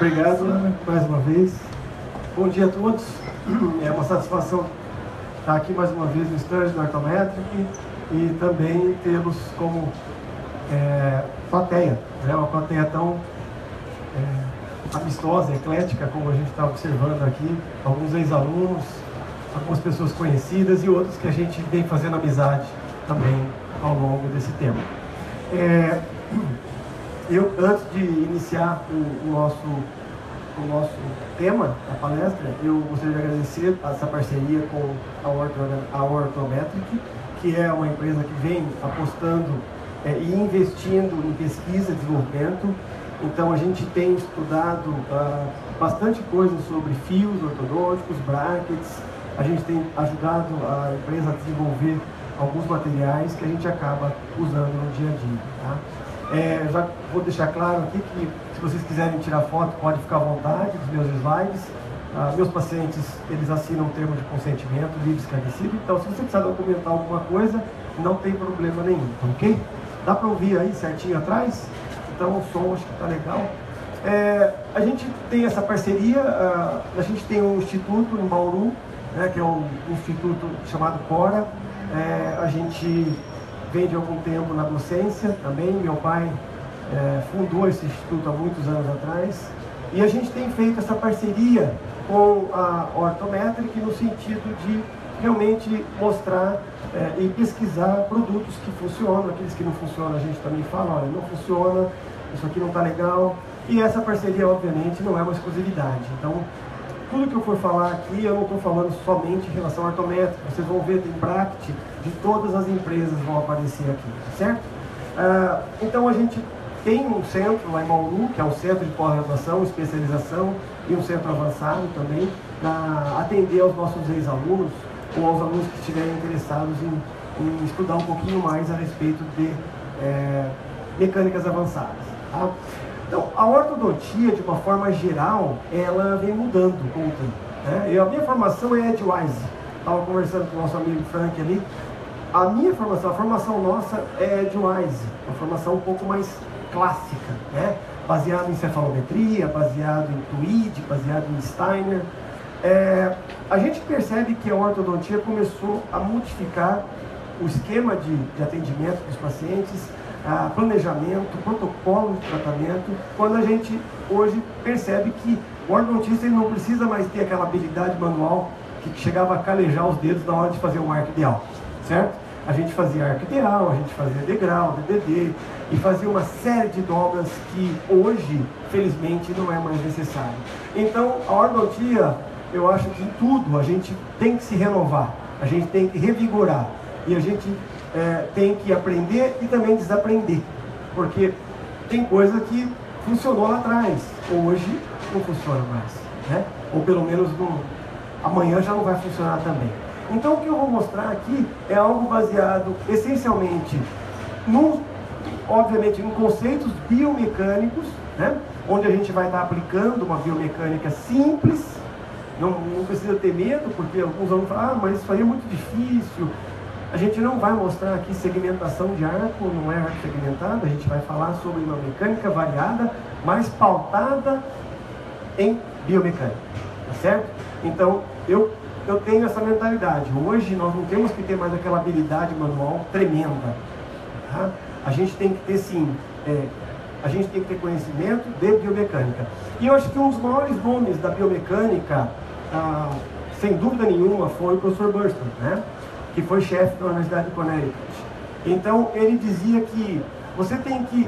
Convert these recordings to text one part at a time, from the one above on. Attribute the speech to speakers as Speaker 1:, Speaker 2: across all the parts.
Speaker 1: Obrigado mais uma vez. Bom dia a todos. É uma satisfação estar aqui mais uma vez no stand da Ortometric e também tê-los como plateia, né? Uma plateia tão amistosa, eclética, como a gente está observando aqui. Alguns ex-alunos, algumas pessoas conhecidas e outros que a gente vem fazendo amizade também ao longo desse tempo. Eu, antes de iniciar o nosso tema, a palestra, eu gostaria de agradecer essa parceria com a Ortometric, que é uma empresa que vem apostando e investindo em pesquisa e desenvolvimento. Então a gente tem estudado bastante coisa sobre fios ortodônticos, brackets. A gente tem ajudado a empresa a desenvolver alguns materiais que a gente acaba usando no dia a dia, tá? Já vou deixar claro aqui que, se vocês quiserem tirar foto, pode ficar à vontade dos meus slides. Meus pacientes, eles assinam um termo de consentimento livre e esclarecido. Então, se você precisar documentar alguma coisa, não tem problema nenhum, ok? Dá para ouvir aí certinho atrás? Então, o som acho que está legal. A gente tem essa parceria, a gente tem um instituto em Bauru, né, que é um instituto chamado Cora. A gente vem de algum tempo na docência também. Meu pai fundou esse instituto há muitos anos atrás. E a gente tem feito essa parceria com a Ortometric no sentido de realmente mostrar e pesquisar produtos que funcionam. Aqueles que não funcionam a gente também fala, olha, não funciona, isso aqui não está legal. E essa parceria, obviamente, não é uma exclusividade. Então, tudo que eu for falar aqui, eu não estou falando somente em relação à Ortometric. Vocês vão ver, tem bracket de todas as empresas vão aparecer aqui, certo? Então a gente tem um centro lá em Bauru, que é um centro de pós-graduação, especialização, e um centro avançado também, para atender aos nossos ex-alunos ou aos alunos que estiverem interessados em estudar um pouquinho mais a respeito de mecânicas avançadas, tá? Então, a ortodontia, de uma forma geral, ela vem mudando com o tempo, né? A minha formação é Edgewise. Estava conversando com o nosso amigo Frank ali. A formação nossa é Edgewise, uma formação um pouco mais clássica, né? Baseado em cefalometria, baseado em Tweed, baseado em Steiner. A gente percebe que a ortodontia começou a modificar o esquema de atendimento dos pacientes, planejamento, protocolo de tratamento, quando a gente hoje percebe que o ortodontista ele não precisa mais ter aquela habilidade manual que chegava a calejar os dedos na hora de fazer um arco ideal, certo? A gente fazia arco ideal, a gente fazia degrau, DDD, e fazia uma série de dobras que hoje, felizmente, não é mais necessário. Então, a ortodontia, eu acho que em tudo a gente tem que se renovar, a gente tem que revigorar, e a gente tem que aprender e também desaprender, porque tem coisa que funcionou lá atrás, hoje não funciona mais, né? Ou pelo menos amanhã já não vai funcionar também. Então o que eu vou mostrar aqui é algo baseado essencialmente obviamente em conceitos biomecânicos, né? Onde a gente vai estar aplicando uma biomecânica simples. Não precisa ter medo, porque alguns alunos falam, mas isso aí é muito difícil. A gente não vai mostrar aqui segmentação de arco, não é arco segmentado, a gente vai falar sobre uma mecânica variada, mas pautada em biomecânica, tá certo? Então, eu tenho essa mentalidade. Hoje nós não temos que ter mais aquela habilidade manual tremenda, tá? A gente tem que ter, sim, a gente tem que ter conhecimento de biomecânica. E eu acho que um dos maiores nomes da biomecânica, sem dúvida nenhuma, foi o professor Burston, né? Que foi chefe da Universidade de Connecticut. Então, ele dizia que você tem que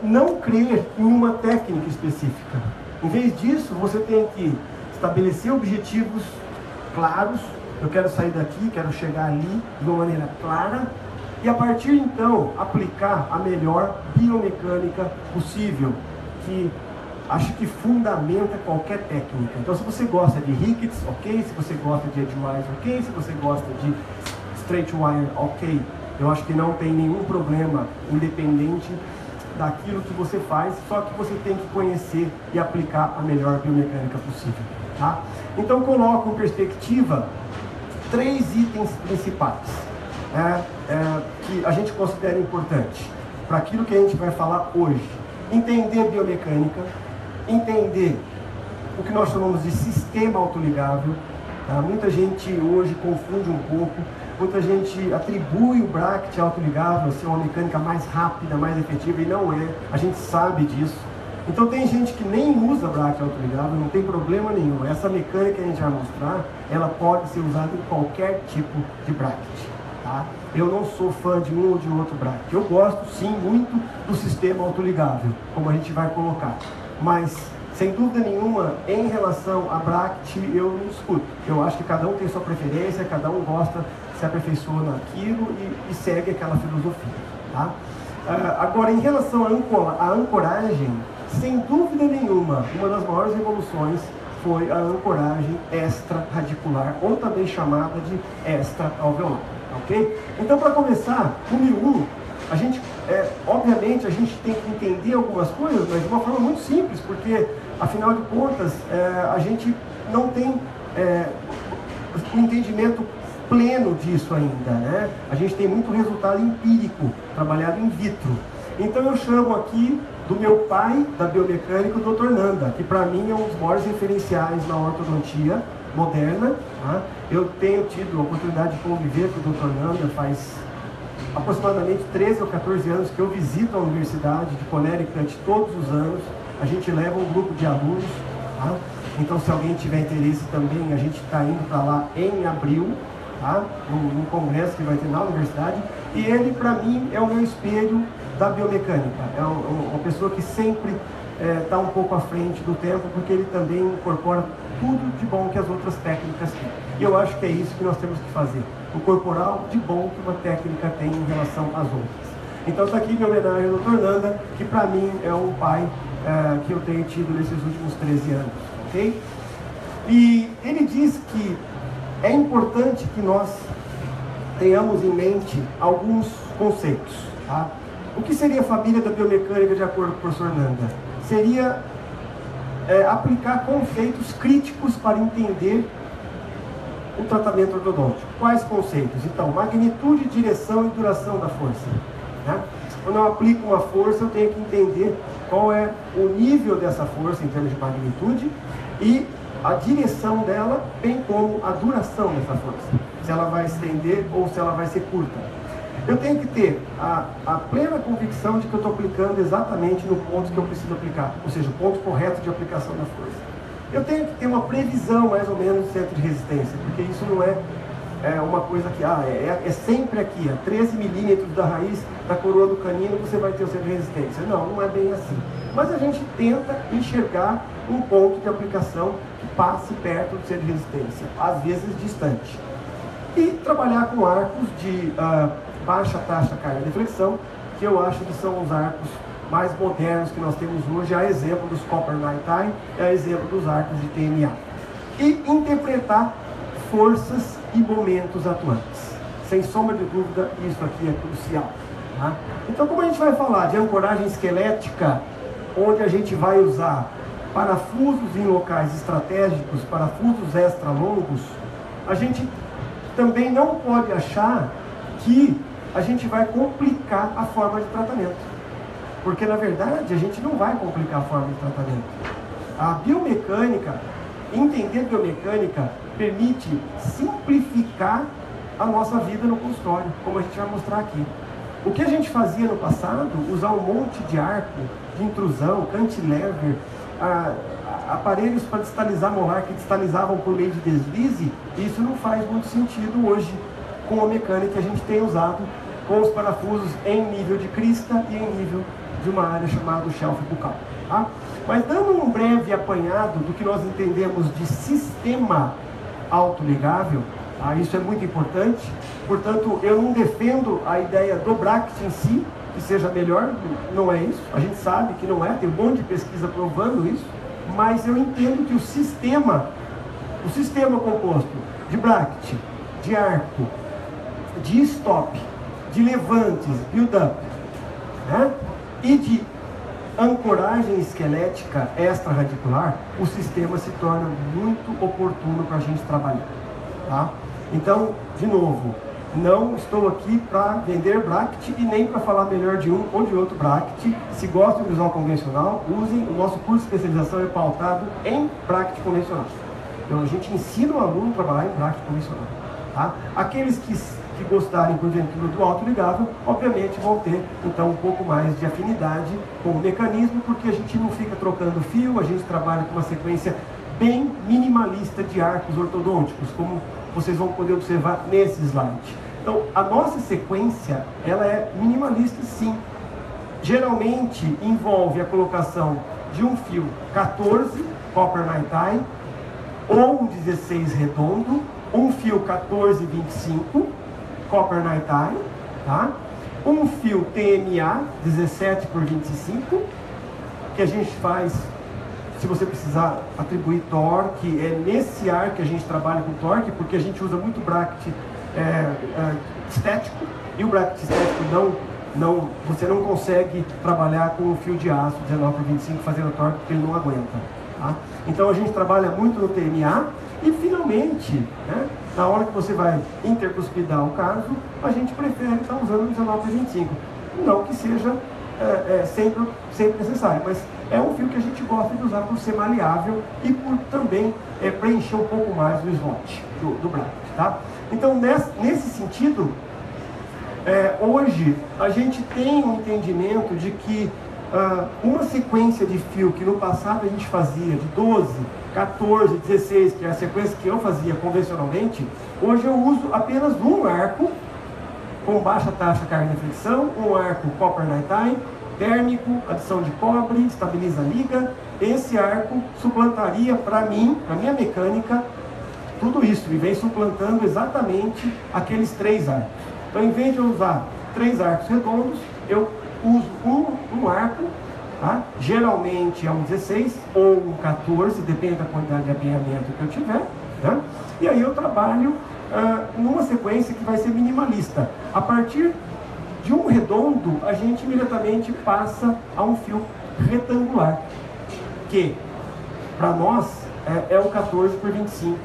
Speaker 1: não crer em uma técnica específica. Em vez disso, você tem que estabelecer objetivos claros. Eu quero sair daqui, quero chegar ali de uma maneira clara, e a partir então, aplicar a melhor biomecânica possível, que acho que fundamenta qualquer técnica. Então, se você gosta de Ricketts, ok. Se você gosta de Edgewise, ok. Se você gosta de Straight Wire, ok. Eu acho que não tem nenhum problema, independente daquilo que você faz, só que você tem que conhecer e aplicar a melhor biomecânica possível, tá? Então, coloco em perspectiva 3 itens principais que a gente considera importante para aquilo que a gente vai falar hoje. Entender biomecânica, entender o que nós chamamos de sistema autoligável. Tá? Muita gente hoje confunde um pouco, muita gente atribui o bracket autoligável a ser uma mecânica mais rápida, mais efetiva, e não é, a gente sabe disso. Então tem gente que nem usa bracket autoligável, não tem problema nenhum. Essa mecânica que a gente vai mostrar, ela pode ser usada em qualquer tipo de bracket. Tá? Eu não sou fã de um ou de outro bracket. Eu gosto sim muito do sistema autoligável, como a gente vai colocar. Mas, sem dúvida nenhuma, em relação a bracket, eu não discuto. Eu acho que cada um tem sua preferência, cada um gosta, se aperfeiçoa naquilo e segue aquela filosofia. Tá? Agora, em relação à ancoragem, sem dúvida nenhuma, uma das maiores revoluções foi a ancoragem extra-radicular, ou também chamada de extra-alveolar. Ok? Então, para começar, número 1, a gente, obviamente, a gente tem que entender algumas coisas, mas de uma forma muito simples, porque, afinal de contas, a gente não tem um entendimento pleno disso ainda, né? A gente tem muito resultado empírico, trabalhado in vitro. Então, eu chamo aqui do meu pai da biomecânica, o Dr. Nanda, que para mim é um dos maiores referenciais na ortodontia moderna. Tá? Eu tenho tido a oportunidade de conviver com o Dr. Nanda faz aproximadamente 13 ou 14 anos que eu visito a Universidade de Connecticut todos os anos. A gente leva um grupo de alunos. Tá? Então, se alguém tiver interesse também, a gente está indo para lá em abril, tá? num congresso que vai ter na universidade. E ele, para mim, é o meu espelho da biomecânica. É uma pessoa que sempre está um pouco à frente do tempo, porque ele também incorpora tudo de bom que as outras técnicas têm. E eu acho que é isso que nós temos que fazer, incorporar o de bom que uma técnica tem em relação às outras. Então está aqui minha homenagem ao Dr. Nanda, que para mim é um pai que eu tenho tido nesses últimos 13 anos. Ok? E ele diz que é importante que nós tenhamos em mente alguns conceitos. Tá? O que seria a família da biomecânica de acordo com o professor Nanda? Seria aplicar conceitos críticos para entender o tratamento ortodôntico. Quais conceitos? Então, magnitude, direção e duração da força. Né? Quando eu aplico uma força, eu tenho que entender qual é o nível dessa força em termos de magnitude e a direção dela, bem como a duração dessa força. Se ela vai estender ou se ela vai ser curta. Eu tenho que ter a plena convicção de que eu estou aplicando exatamente no ponto que eu preciso aplicar, ou seja, o ponto correto de aplicação da força. Eu tenho que ter uma previsão, mais ou menos, do centro de resistência, porque isso não é uma coisa que é sempre aqui, a 13 milímetros da raiz da coroa do canino você vai ter o centro de resistência. Não, não é bem assim. Mas a gente tenta enxergar um ponto de aplicação que passe perto do centro de resistência, às vezes distante. E trabalhar com arcos de baixa taxa carga de flexão, que eu acho que são os arcos mais modernos que nós temos hoje, a exemplo dos Copper Night Time, a exemplo dos arcos de TMA. E interpretar forças e momentos atuantes. Sem sombra de dúvida, isso aqui é crucial. Tá? Então, como a gente vai falar de ancoragem esquelética, onde a gente vai usar parafusos em locais estratégicos, parafusos extra longos, a gente também não pode achar que a gente vai complicar a forma de tratamento. Porque, na verdade, a gente não vai complicar a forma de tratamento. A biomecânica, entender biomecânica, permite simplificar a nossa vida no consultório, como a gente vai mostrar aqui. O que a gente fazia no passado, usar um monte de arco, de intrusão, cantilever, aparelhos para distalizar molar que distalizavam por meio de deslize, isso não faz muito sentido hoje com a mecânica que a gente tem usado com os parafusos em nível de crista e em nível de uma área chamada shelf bucal. Tá? Mas dando um breve apanhado do que nós entendemos de sistema autoligável, isso é muito importante. Portanto, eu não defendo a ideia do bracket em si, que seja melhor, não é isso. A gente sabe que não é, tem um monte de pesquisa provando isso. Mas eu entendo que o sistema composto de bracket, de arco, de stop, de levantes, build-up, né? E de ancoragem esquelética extra-radicular, o sistema se torna muito oportuno para a gente trabalhar. Tá? Então, de novo, Não estou aqui para vender bracket e nem para falar melhor de um ou de outro bracket. Se gostam de visual convencional, usem. O nosso curso de especialização é pautado em bracket convencional. Então a gente ensina o aluno a trabalhar em bracket convencional. Tá? Aqueles que gostarem, porventura, do autoligável, obviamente vão ter então um pouco mais de afinidade com o mecanismo, porque a gente não fica trocando fio, a gente trabalha com uma sequência bem minimalista de arcos ortodônticos, como vocês vão poder observar nesse slide. Então, a nossa sequência, ela é minimalista sim. Geralmente envolve a colocação de um fio 14, copper night tie, ou um 16 redondo, um fio 14-25, copper night tie, tá? Um fio TMA 17x25, que a gente faz, se você precisar atribuir torque, é nesse ar que a gente trabalha com torque, porque a gente usa muito bracket estético, e o bracket estético você não consegue trabalhar com o fio de aço 19x25 fazendo torque, porque ele não aguenta. Tá? Então a gente trabalha muito no TMA, e finalmente, né, na hora que você vai intercuspidar o caso, a gente prefere estar usando o 19x25. Não que seja sempre necessário, mas é um fio que a gente gosta de usar por ser maleável e por também preencher um pouco mais o slot do bracket. Tá? Então, nesse sentido, hoje a gente tem um entendimento de que uma sequência de fio que no passado a gente fazia de 12, 14, 16, que é a sequência que eu fazia convencionalmente, hoje eu uso apenas um arco com baixa taxa carga de fricção, um arco copper night tie, térmico, adição de cobre, estabiliza a liga. Esse arco suplantaria para mim, para minha mecânica, tudo isso, e vem suplantando exatamente aqueles 3 arcos. Então, em vez de eu usar 3 arcos redondos, eu uso um arco, tá? Geralmente é um 16 ou um 14, depende da quantidade de alinhamento que eu tiver, tá? E aí eu trabalho numa sequência que vai ser minimalista. A partir de um redondo, a gente imediatamente passa a um fio retangular, que para nós é o 14x25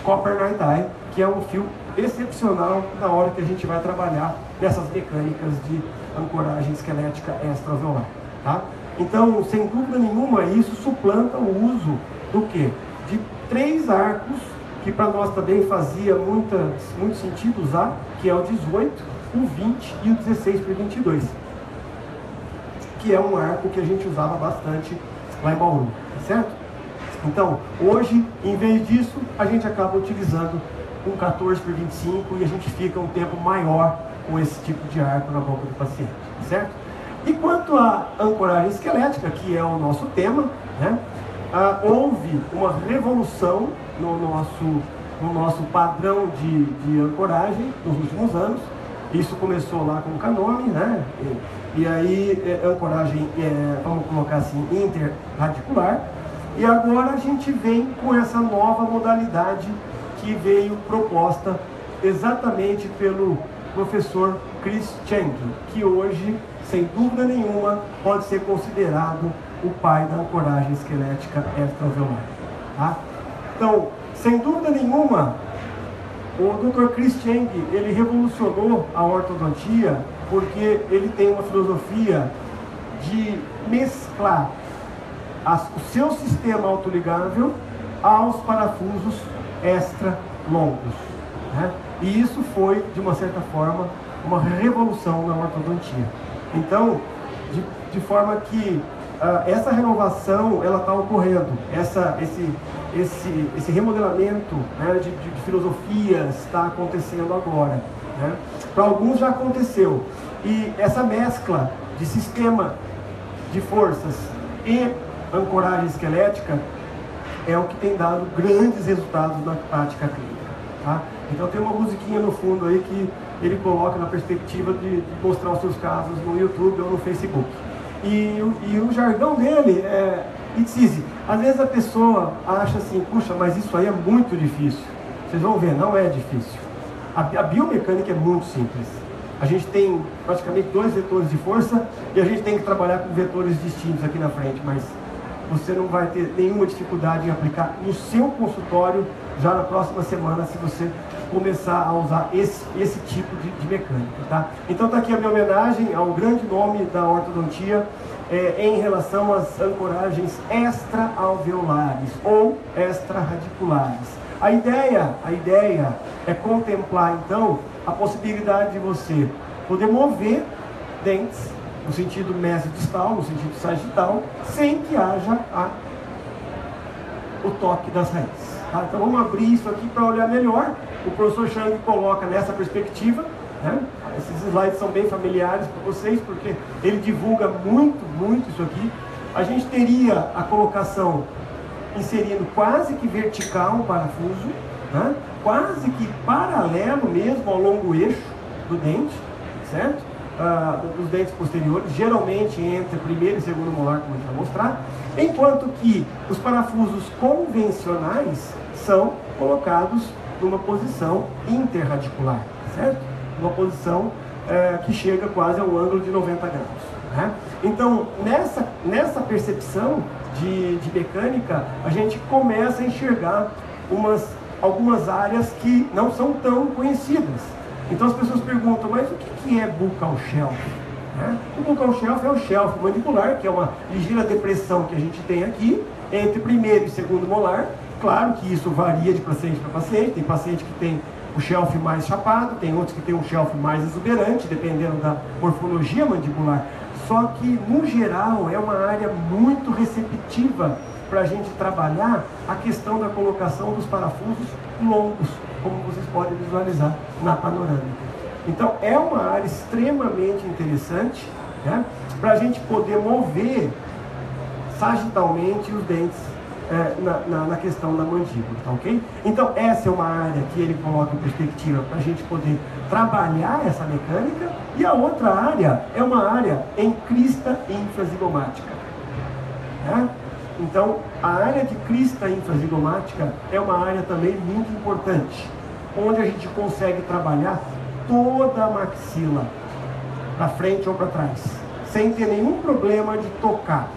Speaker 1: copper night tie, que é um fio excepcional na hora que a gente vai trabalhar nessas mecânicas de ancoragem esquelética extraveolar. Tá? Então, sem dúvida nenhuma, isso suplanta o uso do quê? De 3 arcos, que para nós também fazia muito sentido usar, que é o 18, o 20 e o 16x22, que é um arco que a gente usava bastante lá em Bauru, certo? Então, hoje, em vez disso, a gente acaba utilizando um 14x25 e a gente fica um tempo maior com esse tipo de arco na boca do paciente, certo? E quanto à ancoragem esquelética, que é o nosso tema, né, houve uma revolução no nosso padrão de ancoragem nos últimos anos. Isso começou lá com o Canome, né? E aí ancoragem, vamos colocar assim, interradicular. E agora a gente vem com essa nova modalidade que veio proposta exatamente pelo professor Chris Cheng, que hoje, sem dúvida nenhuma, pode ser considerado o pai da ancoragem esquelética extraveolar. Tá? Então, sem dúvida nenhuma, o Dr. Chris Cheng, ele revolucionou a ortodontia porque ele tem uma filosofia de mesclar o seu sistema autoligável aos parafusos extra longos. Né? E isso foi, de uma certa forma, uma revolução na ortodontia. Então, de forma que essa renovação ela está ocorrendo, esse remodelamento, né, de filosofias está acontecendo agora. Né? Para alguns já aconteceu. E essa mescla de sistema de forças e ancoragem esquelética é o que tem dado grandes resultados na prática clínica. Tá? Então tem uma musiquinha no fundo aí que ele coloca na perspectiva de mostrar os seus casos no YouTube ou no Facebook. E o jargão dele é "It's easy". Às vezes a pessoa acha assim, puxa, mas isso aí é muito difícil. Vocês vão ver, não é difícil. A biomecânica é muito simples. A gente tem praticamente 2 vetores de força e a gente tem que trabalhar com vetores distintos aqui na frente, mas você não vai ter nenhuma dificuldade em aplicar no seu consultório já na próxima semana, se você começar a usar esse tipo de mecânica, tá? Então está aqui a minha homenagem ao grande nome da ortodontia em relação às ancoragens extra-alveolares ou extra-radiculares. A ideia é contemplar então a possibilidade de você poder mover dentes no sentido mesodistal, no sentido sagital, sem que haja o toque das raízes. Tá? Então vamos abrir isso aqui para olhar melhor. O professor Chang coloca nessa perspectiva, né? Esses slides são bem familiares para vocês, porque ele divulga muito isso aqui. A gente teria a colocação inserindo quase que vertical o parafuso, né? Quase que paralelo mesmo ao longo eixo do dente, certo? Dos dentes posteriores, geralmente entre primeiro e segundo molar, como a gente vai mostrar, enquanto que os parafusos convencionais são colocados numa posição interradicular, certo? Uma posição que chega quase a um ângulo de 90 graus. Né? Então, nessa percepção de mecânica, a gente começa a enxergar algumas áreas que não são tão conhecidas. Então as pessoas perguntam, mas o que é buccal shelf? Né? O buccal shelf é o shelf mandibular, que é uma ligeira depressão que a gente tem aqui, entre primeiro e segundo molar. Claro que isso varia de paciente para paciente, tem paciente que tem o shelf mais chapado, tem outros que tem um shelf mais exuberante, dependendo da morfologia mandibular. Só que, no geral, é uma área muito receptiva para a gente trabalhar a questão da colocação dos parafusos longos, como vocês podem visualizar na panorâmica. Então, é uma área extremamente interessante, né, para a gente poder mover sagitalmente os dentes na questão da mandíbula, tá ok? Então, essa é uma área que ele coloca em perspectiva para a gente poder trabalhar essa mecânica, e a outra área é uma área em crista infrazigomática. Né? Então, a área de crista infrazigomática é uma área também muito importante, onde a gente consegue trabalhar toda a maxila, para frente ou para trás, sem ter nenhum problema de tocar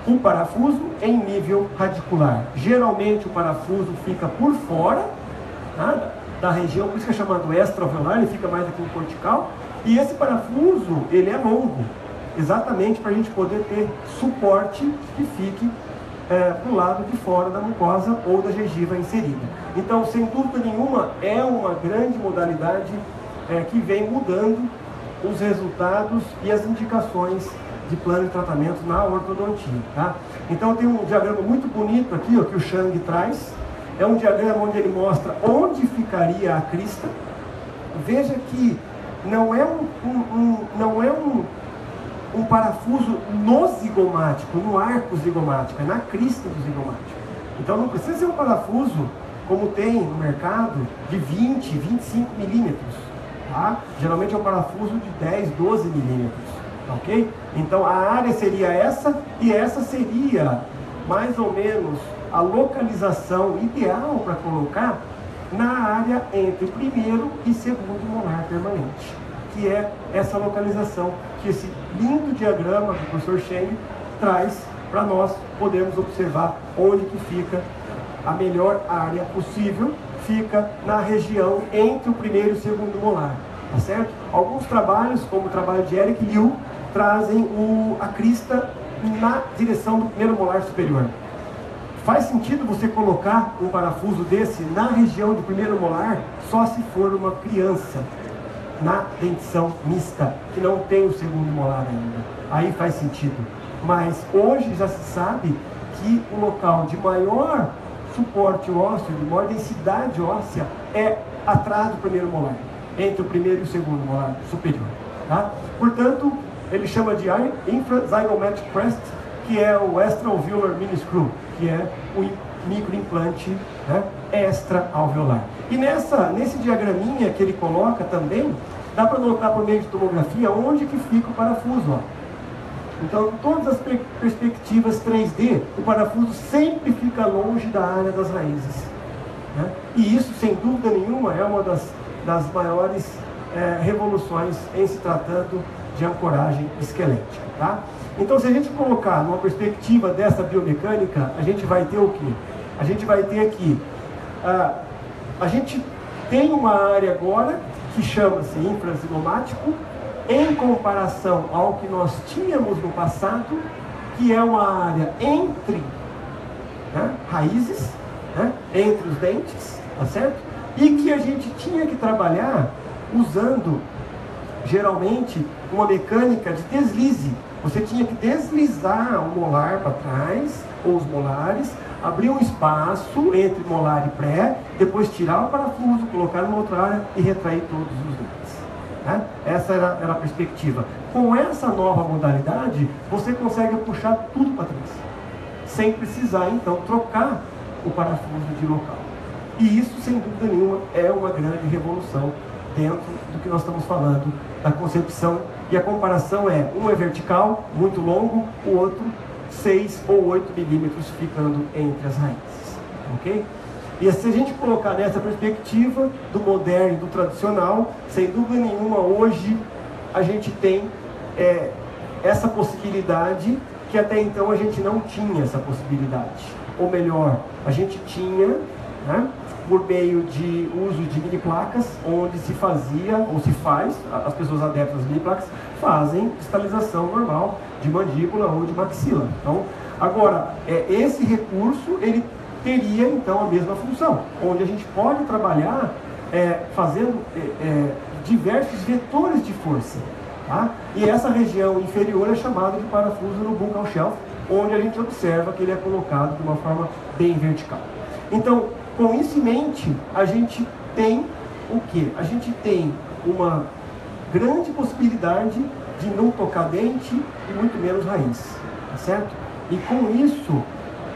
Speaker 1: o parafuso em nível radicular. Geralmente o parafuso fica por fora, tá, da região, por isso que é chamado extra-alveolar, ele fica mais aqui no cortical, e esse parafuso, ele é longo, exatamente para a gente poder ter suporte que fique do lado de fora da mucosa ou da gengiva inserida. Então, sem dúvida nenhuma, é uma grande modalidade que vem mudando os resultados e as indicações de plano de tratamento na ortodontia. Tá? Então, tem um diagrama muito bonito aqui, ó, que o Chang traz. É um diagrama onde ele mostra onde ficaria a crista. Veja que não é um parafuso no zigomático, no arco zigomático, é na crista do zigomático. Então não precisa ser um parafuso como tem no mercado de 20, 25 milímetros. Tá? Geralmente é um parafuso de 10, 12 milímetros. Ok? Então a área seria essa, e essa seria mais ou menos a localização ideal para colocar na área entre primeiro e segundo molar permanente, que é essa localização que esse lindo diagrama que o professor Cheng traz para nós podermos observar onde que fica a melhor área possível. Fica na região entre o primeiro e o segundo molar, tá certo? Alguns trabalhos, como o trabalho de Eric Liu, trazem a crista na direção do primeiro molar superior. Faz sentido você colocar um parafuso desse na região do primeiro molar só se for uma criança na dentição mista, que não tem o segundo molar ainda. Aí faz sentido. Mas hoje já se sabe que o local de maior suporte ósseo, de maior densidade óssea, é atrás do primeiro molar, entre o primeiro e o segundo molar superior. Tá? Portanto, ele chama de infrazygomatic crest, que é o extra-alveolar mini-screw, que é o microimplante, né, extra-alveolar. E nesse diagraminha que ele coloca também, dá para notar por meio de tomografia onde que fica o parafuso. Ó. Então, em todas as perspectivas 3D, o parafuso sempre fica longe da área das raízes. Né? E isso, sem dúvida nenhuma, é uma das maiores revoluções em se tratando de ancoragem esquelética, tá? Então, se a gente colocar numa perspectiva dessa biomecânica, a gente vai ter o quê? A gente vai ter aqui, a gente tem uma área agora que chama-se infrazigomático, em comparação ao que nós tínhamos no passado, que é uma área entre, né, raízes, né, entre os dentes, tá certo? E que a gente tinha que trabalhar usando, geralmente, uma mecânica de deslize. Você tinha que deslizar o molar para trás, ou os molares, abrir um espaço entre molar e pré, depois tirar o parafuso, colocar numa outra área e retrair todos os dentes. Né? Essa era a perspectiva. Com essa nova modalidade, você consegue puxar tudo para trás, sem precisar, então, trocar o parafuso de local. E isso, sem dúvida nenhuma, é uma grande revolução dentro do que nós estamos falando, da concepção. E a comparação é, um é vertical, muito longo, o outro 6 ou 8 milímetros ficando entre as raízes. Ok? E se a gente colocar nessa perspectiva do moderno e do tradicional, sem dúvida nenhuma, hoje a gente tem essa possibilidade que até então a gente não tinha essa possibilidade. Ou melhor, a gente tinha, né, por meio de uso de mini placas, onde se fazia, ou se faz, as pessoas adeptas às mini placas fazem cristalização normal de mandíbula ou de maxila. Então, agora, esse recurso, ele teria então a mesma função, onde a gente pode trabalhar fazendo diversos vetores de força. Tá? E essa região inferior é chamada de parafuso no buccal shelf, onde a gente observa que ele é colocado de uma forma bem vertical. Então, com isso em mente, a gente tem o quê? A gente tem uma grande possibilidade de não tocar dente e muito menos raiz, tá certo? E com isso,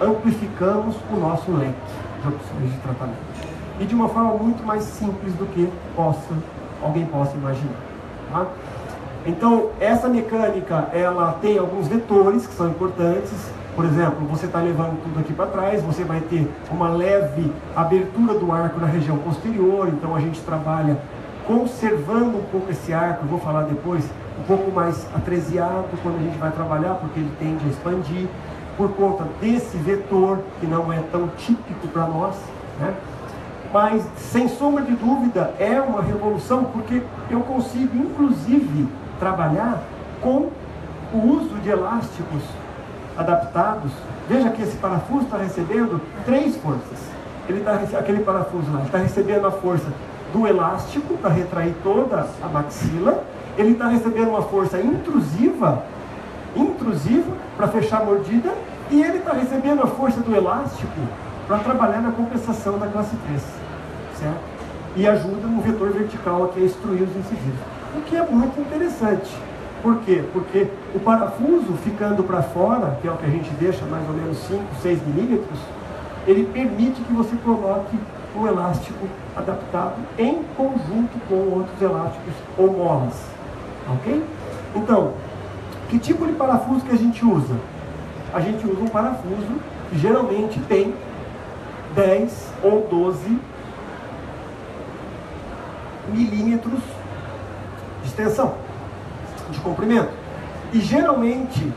Speaker 1: amplificamos o nosso leque de opções de tratamento. E de uma forma muito mais simples do que alguém possa imaginar. Tá? Então, essa mecânica, ela tem alguns vetores que são importantes. Por exemplo, você está levando tudo aqui para trás, você vai ter uma leve abertura do arco na região posterior, então a gente trabalha conservando um pouco esse arco, eu vou falar depois, um pouco mais atresiado quando a gente vai trabalhar, porque ele tende a expandir, por conta desse vetor, que não é tão típico para nós, né? Mas, sem sombra de dúvida, é uma revolução, porque eu consigo, inclusive, trabalhar com o uso de elásticos adaptados. Veja que esse parafuso está recebendo 3 forças. Aquele parafuso lá está recebendo a força do elástico para retrair toda a maxila. Ele está recebendo uma força intrusiva para fechar a mordida. E ele está recebendo a força do elástico para trabalhar na compensação da classe 3. Certo? E ajuda no vetor vertical aqui a extruir os incisivos. O que é muito interessante. Por quê? Porque o parafuso ficando para fora, que é o que a gente deixa mais ou menos 5, 6 milímetros, ele permite que você coloque um elástico adaptado em conjunto com outros elásticos ou molas. Ok? Então, que tipo de parafuso que a gente usa? A gente usa um parafuso que geralmente tem 10 ou 12 milímetros de extensão, de comprimento, e geralmente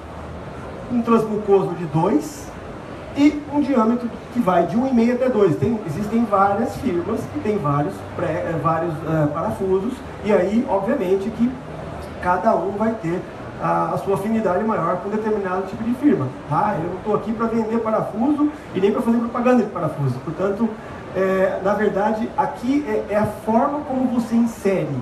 Speaker 1: um transmucoso de 2 e um diâmetro que vai de 1,5 até 2. Existem várias firmas que têm vários parafusos, e aí obviamente que cada um vai ter a sua afinidade maior com determinado tipo de firma. Tá? Eu não estou aqui para vender parafuso e nem para fazer propaganda de parafuso, portanto, na verdade, aqui é a forma como você insere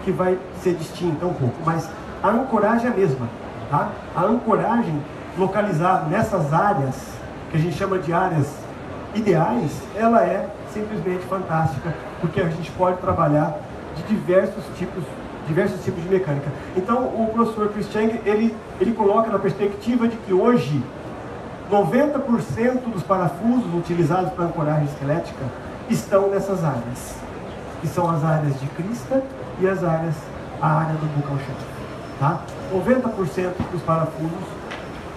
Speaker 1: que vai ser distinta um pouco, mas a ancoragem é a mesma. Tá? A ancoragem localizada nessas áreas, que a gente chama de áreas ideais, ela é simplesmente fantástica, porque a gente pode trabalhar de diversos tipos de mecânica. Então, o professor Chris Cheng, ele coloca na perspectiva de que hoje 90% dos parafusos utilizados para ancoragem esquelética estão nessas áreas, que são as áreas de crista e a área do buccal shelf. Tá? 90% dos parafusos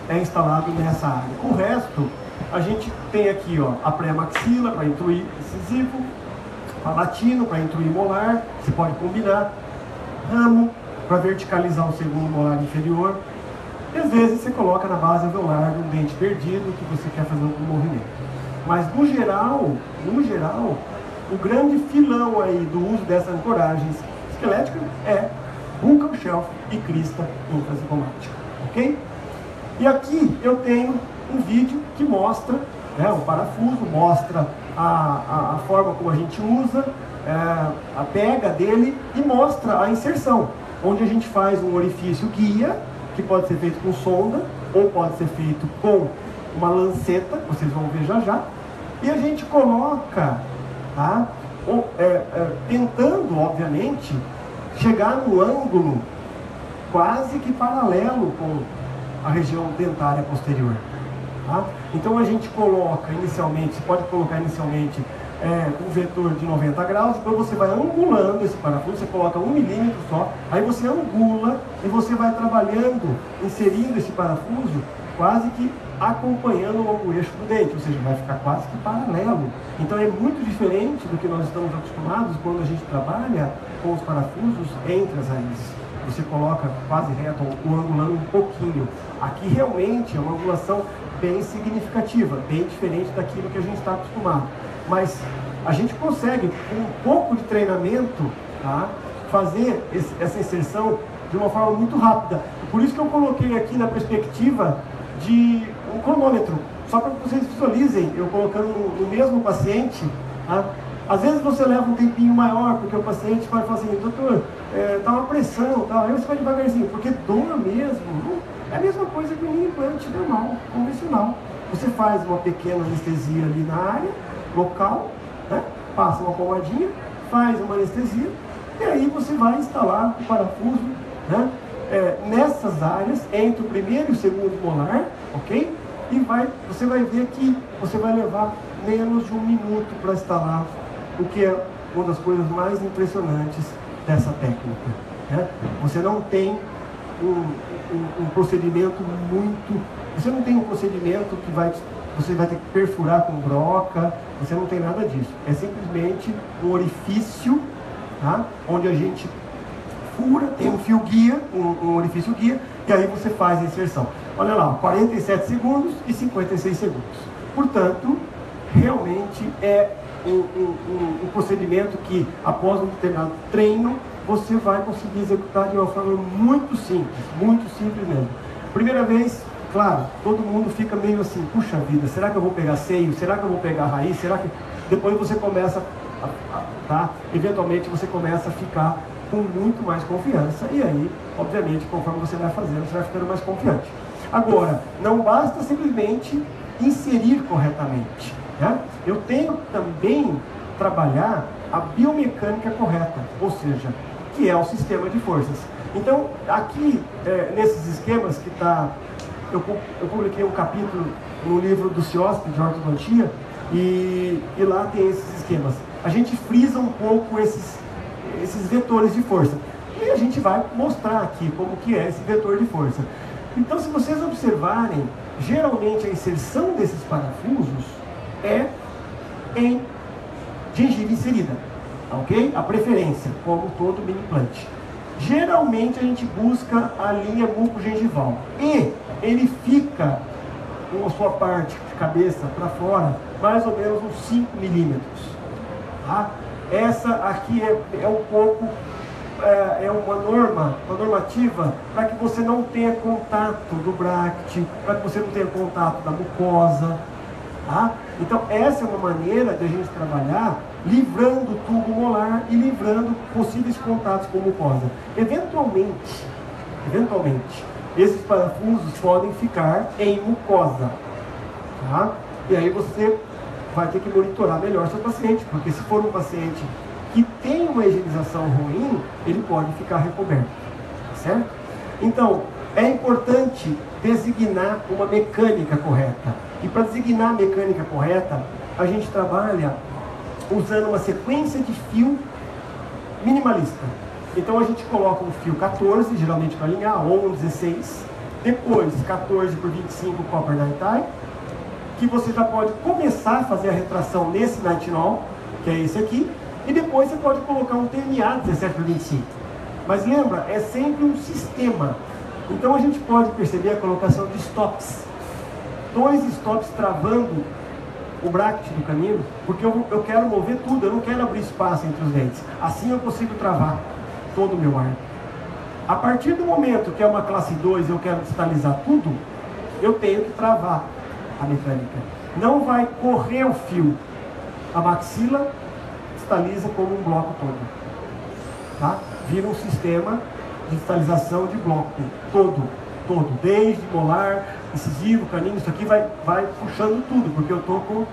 Speaker 1: é instalado nessa área. O resto, a gente tem aqui, ó, a pré-maxila para intruir incisivo, palatino para intruir molar, você pode combinar, ramo para verticalizar o segundo molar inferior. E às vezes você coloca na base alveolar um dente perdido que você quer fazer algum movimento. Mas no geral, o grande filão aí do uso dessa ancoragem esquelética é buccal shelf e crista infrazigomática, ok? E aqui eu tenho um vídeo que mostra, né, o parafuso, mostra a forma como a gente usa, a pega dele, e mostra a inserção, onde a gente faz um orifício guia, que pode ser feito com sonda, ou pode ser feito com uma lanceta, vocês vão ver já já, e a gente coloca, tá, tentando, obviamente, chegar no ângulo quase que paralelo com a região dentária posterior. Tá? Então a gente coloca inicialmente, você pode colocar inicialmente um vetor de 90 graus, depois você vai angulando esse parafuso, você coloca 1 milímetro só, aí você angula e você vai trabalhando, inserindo esse parafuso quase que acompanhando o longo eixo do dente, ou seja, vai ficar quase que paralelo. Então é muito diferente do que nós estamos acostumados quando a gente trabalha com os parafusos entre as raízes. Você coloca quase reto, ou angulando um pouquinho. Aqui realmente é uma angulação bem significativa, bem diferente daquilo que a gente está acostumado. Mas a gente consegue, com um pouco de treinamento, tá, fazer essa inserção de uma forma muito rápida. Por isso que eu coloquei aqui na perspectiva de um cronômetro, só para que vocês visualizem, eu colocando no mesmo paciente, tá? Às vezes você leva um tempinho maior, porque o paciente vai falar assim, doutor, tá uma pressão, tá? Aí você vai devagarzinho, porque dor mesmo, é a mesma coisa que um mini implante normal, convencional. Você faz uma pequena anestesia ali na área, local, né? Passa uma pomadinha, faz uma anestesia, e aí você vai instalar o parafuso, né? Nessas áreas, entre o primeiro e o segundo molar, ok? E você vai ver que você vai levar menos de 1 minuto para instalar, o que é uma das coisas mais impressionantes dessa técnica, né? Você não tem um procedimento você não tem um procedimento que você vai ter que perfurar com broca, você não tem nada disso. É simplesmente um orifício, tá? Onde a gente fura, tem um fio guia, um orifício guia, e aí você faz a inserção. Olha lá, 47 segundos e 56 segundos. Portanto, realmente é um procedimento que, após um determinado treino, você vai conseguir executar de uma forma muito simples mesmo. Primeira vez, claro, todo mundo fica meio assim, puxa vida, será que eu vou pegar seio? Será que eu vou pegar raiz? Será que... Depois você começa, eventualmente você começa a ficar com muito mais confiança, e aí, obviamente, conforme você vai fazendo, você vai ficando mais confiante. Agora, não basta simplesmente inserir corretamente, né? Eu tenho que também trabalhar a biomecânica correta, ou seja, que é o sistema de forças. Então, aqui, nesses esquemas que eu publiquei um capítulo no livro do CIOSP, de ortodontia, e lá tem esses esquemas. A gente frisa um pouco esses vetores de força. E a gente vai mostrar aqui como que é esse vetor de força. Então, se vocês observarem, geralmente a inserção desses parafusos é em gengiva inserida, ok? A preferência, como todo mini implante. Geralmente a gente busca a linha mucogengival e ele fica com a sua parte de cabeça para fora, mais ou menos uns 5 milímetros. Tá? Essa aqui é um pouco, uma normativa para que você não tenha contato do bract, para que você não tenha contato da mucosa. Tá? Então essa é uma maneira de a gente trabalhar livrando o tubo molar e livrando possíveis contatos com mucosa. Eventualmente, esses parafusos podem ficar em mucosa. Tá? E aí você vai ter que monitorar melhor seu paciente, porque se for um paciente que tem uma higienização ruim, ele pode ficar recoberto, certo? Então, é importante designar uma mecânica correta. E para designar a mecânica correta, a gente trabalha usando uma sequência de fio minimalista. Então a gente coloca um fio 14, geralmente para alinhar, ou um 16, depois 14 por 25 copper night tie, que você já pode começar a fazer a retração nesse nitinol, que é esse aqui, e depois você pode colocar um TNA 17 por 25. Mas lembra, é sempre um sistema. Então a gente pode perceber a colocação de stops. 2 stops travando o bracket do canino, porque eu quero mover tudo, eu não quero abrir espaço entre os dentes. Assim eu consigo travar todo o meu arco. A partir do momento que é uma classe 2 e eu quero distalizar tudo, eu tenho que travar a mecânica. Não vai correr o fio. A maxila distaliza como um bloco todo. Tá? Vira um sistema de distalização de bloco todo, desde molar, incisivo, canino, isso aqui vai puxando tudo, porque eu estou com,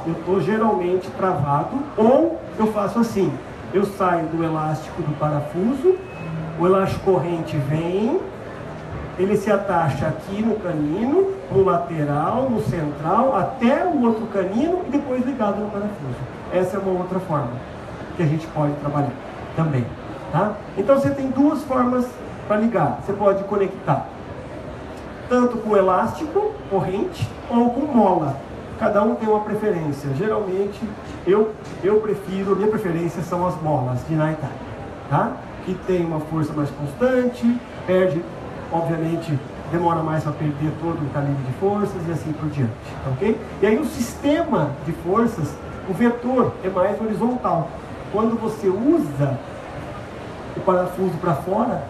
Speaker 1: eu estou geralmente travado, ou eu faço assim, eu saio do elástico do parafuso, o elástico corrente vem, ele se atacha aqui no canino, no lateral, no central, até o outro canino e depois ligado no parafuso. Essa é uma outra forma que a gente pode trabalhar também. Tá? Então você tem 2 formas para ligar. Você pode conectar tanto com elástico, corrente, ou com mola. Cada um tem uma preferência. Geralmente, eu prefiro, minha preferência são as molas de Naitai, tá? Que tem uma força mais constante, perde, obviamente, demora mais para perder todo o calibre de forças e assim por diante, ok? E aí o sistema de forças, o vetor é mais horizontal. Quando você usa o parafuso para fora,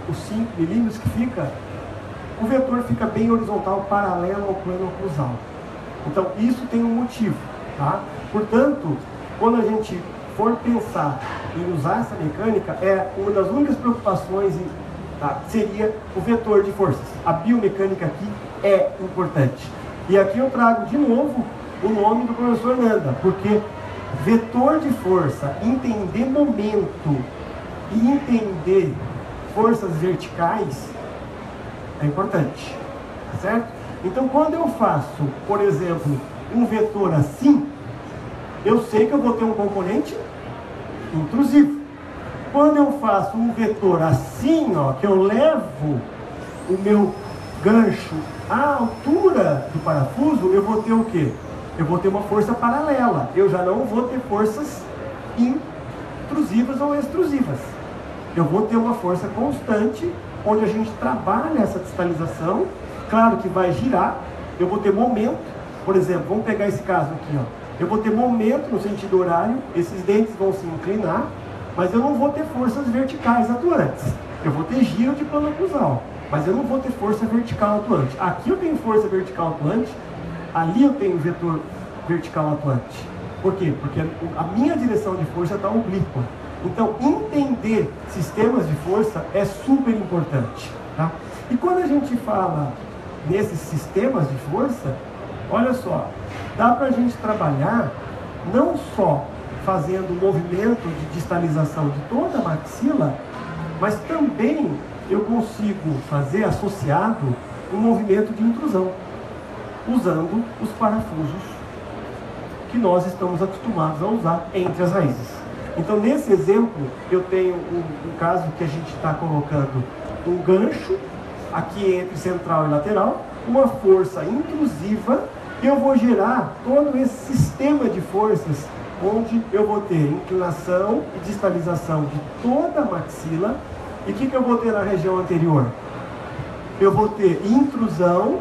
Speaker 1: os 5 milímetros que fica, o vetor fica bem horizontal, paralelo ao plano oclusal. Então, isso tem um motivo, tá? Portanto, quando a gente for pensar em usar essa mecânica, uma das únicas preocupações seria o vetor de forças. A biomecânica aqui é importante. E aqui eu trago de novo o nome do professor Nanda, porque vetor de força, entender momento e entender forças verticais é importante, certo? Então, quando eu faço, por exemplo, um vetor assim, eu sei que eu vou ter um componente intrusivo. Quando eu faço um vetor assim, que eu levo o meu gancho à altura do parafuso, eu vou ter o quê? Eu vou ter uma força paralela. Eu já não vou ter forças intrusivas ou extrusivas. Eu vou ter uma força constante, onde a gente trabalha essa distalização. Claro que vai girar, eu vou ter momento. Por exemplo, vamos pegar esse caso aqui, eu vou ter momento no sentido horário, esses dentes vão se inclinar, mas eu não vou ter forças verticais atuantes. Eu vou ter giro de plano oclusal, mas eu não vou ter força vertical atuante. Aqui eu tenho força vertical atuante, ali eu tenho vetor vertical atuante. Por quê? Porque a minha direção de força está oblíqua. Então, entender sistemas de força é super importante, tá? E quando a gente fala nesses sistemas de força, olha só, dá para a gente trabalhar não só fazendo o movimento de distalização de toda a maxila, mas também eu consigo fazer associado um movimento de intrusão, usando os parafusos que nós estamos acostumados a usar entre as raízes. Então, nesse exemplo, eu tenho um caso que a gente está colocando um gancho aqui entre central e lateral, uma força intrusiva, e eu vou gerar todo esse sistema de forças, onde eu vou ter inclinação e distalização de toda a maxila. E o que eu vou ter na região anterior? Eu vou ter intrusão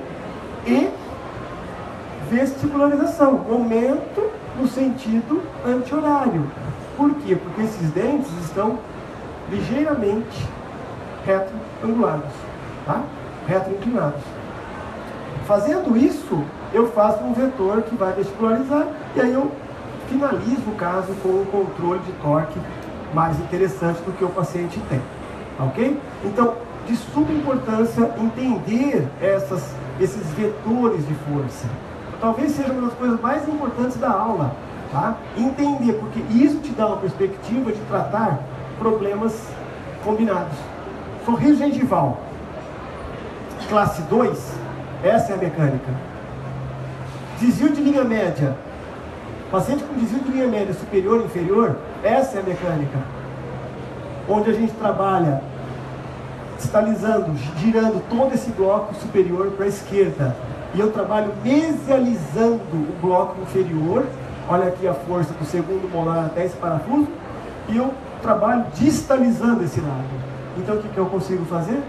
Speaker 1: e vestibularização, momento no sentido anti-horário. Por quê? Porque esses dentes estão ligeiramente retroangulados, tá? Retroinclinados. Fazendo isso, eu faço um vetor que vai vestibularizar, e aí eu finalizo o caso com um controle de torque mais interessante do que o paciente tem, ok? Então, de suma importância entender esses vetores de força. Talvez seja uma das coisas mais importantes da aula, tá? Entender, porque isso te dá uma perspectiva de tratar problemas combinados. Sorriso gengival, classe 2, essa é a mecânica. Desvio de linha média, paciente com desvio de linha média superior e inferior, essa é a mecânica. Onde a gente trabalha distalizando, girando todo esse bloco superior para a esquerda. E eu trabalho mesializando o bloco inferior. Olha aqui a força do segundo molar até esse parafuso. E eu trabalho distalizando esse lado. Então o que eu consigo fazer?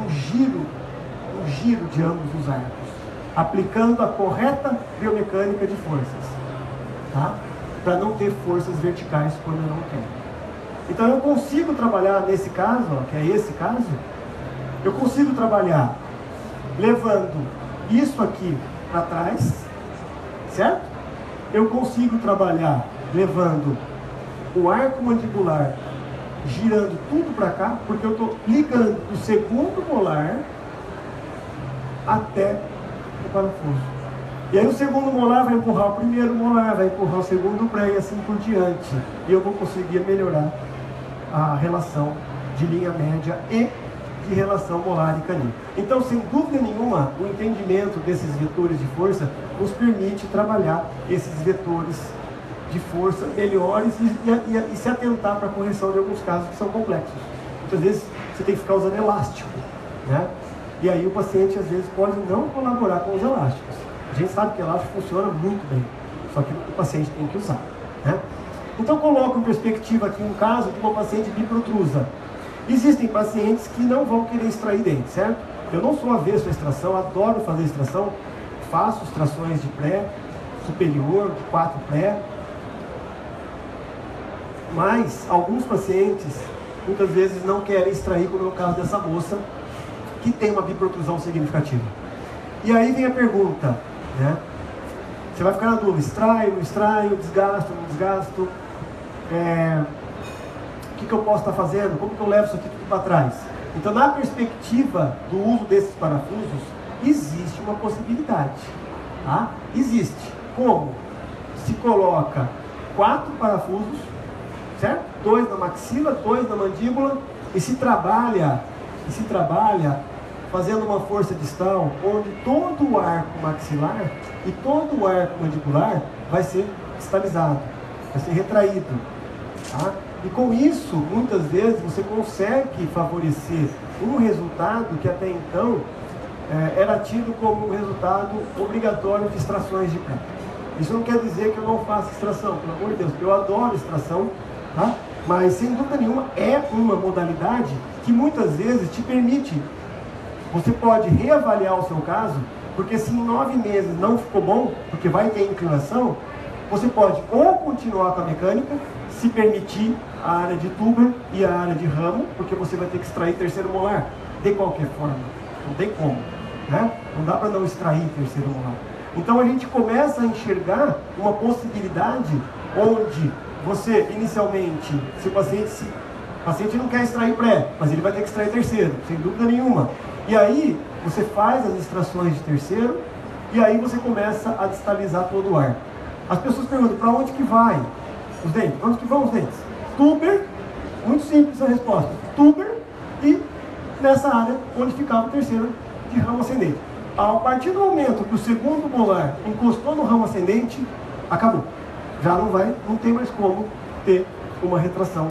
Speaker 1: Um giro de ambos os arcos, aplicando a correta biomecânica de forças, tá? Para não ter forças verticais quando eu não quero. Então eu consigo trabalhar nesse caso, ó, que é esse caso, eu consigo trabalhar levando isso aqui para trás, certo? Eu consigo trabalhar levando o arco mandibular, girando tudo para cá, porque eu estou ligando o segundo molar até o parafuso. E aí o segundo molar vai empurrar o primeiro molar, vai empurrar o segundo pré e assim por diante. E eu vou conseguir melhorar a relação de linha média e de relação molar e canino. Então, sem dúvida nenhuma, o entendimento desses vetores de força nos permite trabalhar esses vetores de força melhores e se atentar para a correção de alguns casos que são complexos. Muitas vezes você tem que ficar usando elástico, né? E aí o paciente às vezes pode não colaborar com os elásticos. A gente sabe que elástico funciona muito bem, só que o paciente tem que usar, né? Então coloco em perspectiva aqui um caso de uma paciente biprotrusa. Existem pacientes que não vão querer extrair dente, certo? Eu não sou avesso à extração, adoro fazer extração, faço extrações de pré, superior, de 4 pré, mas alguns pacientes muitas vezes não querem extrair, como é o caso dessa moça, que tem uma biprotrusão significativa. E aí vem a pergunta, né? Você vai ficar na dúvida, extraio, não extraio, desgasto, não desgasto, o que eu posso estar fazendo? Como que eu levo isso aqui tudo para trás? Então, na perspectiva do uso desses parafusos, existe uma possibilidade, tá? Existe. Como? Se coloca 4 parafusos, certo? 2 na maxila, 2 na mandíbula, e se trabalha fazendo uma força distal, onde todo o arco maxilar e todo o arco mandibular vai ser distalizado, vai ser retraído, tá? E com isso, muitas vezes, você consegue favorecer um resultado que até então era tido como um resultado obrigatório de extrações de pé. Isso não quer dizer que eu não faço extração, pelo amor de Deus, eu adoro extração, tá? Mas sem dúvida nenhuma é uma modalidade que muitas vezes te permite, você pode reavaliar o seu caso, porque se em 9 meses não ficou bom, porque vai ter inclinação, você pode ou continuar com a mecânica, se permitir a área de tuber e a área de ramo, porque você vai ter que extrair terceiro molar, de qualquer forma, não tem como, né? Não dá para não extrair terceiro molar. Então a gente começa a enxergar uma possibilidade onde você, inicialmente, se o paciente não quer extrair pré, mas ele vai ter que extrair terceiro, sem dúvida nenhuma. E aí, você faz as extrações de terceiro, e aí você começa a distalizar todo o ar. As pessoas perguntam, para onde que vai os dentes? Para onde que vão os dentes? Tuber, muito simples a resposta. Tuber e nessa área onde ficava o terceiro de ramo ascendente. A partir do momento que o segundo molar encostou no ramo ascendente, acabou. Já não tem mais como ter uma retração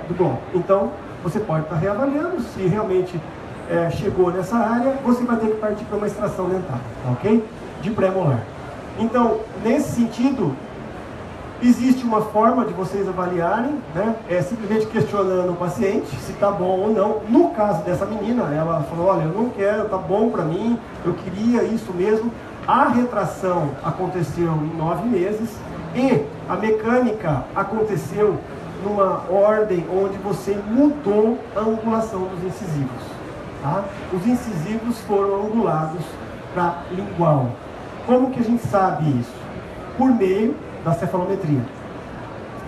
Speaker 1: do bloco. Então, você pode estar reavaliando, se realmente chegou nessa área, você vai ter que partir para uma extração dentária, ok? De pré-molar. Então, nesse sentido, existe uma forma de vocês avaliarem, né? Simplesmente questionando o paciente se está bom ou não. No caso dessa menina, ela falou, olha, eu não quero, está bom para mim, eu queria isso mesmo. A retração aconteceu em 9 meses e a mecânica aconteceu numa ordem onde você mudou a angulação dos incisivos, tá? Os incisivos foram angulados para lingual. Como que a gente sabe isso? Por meio da cefalometria,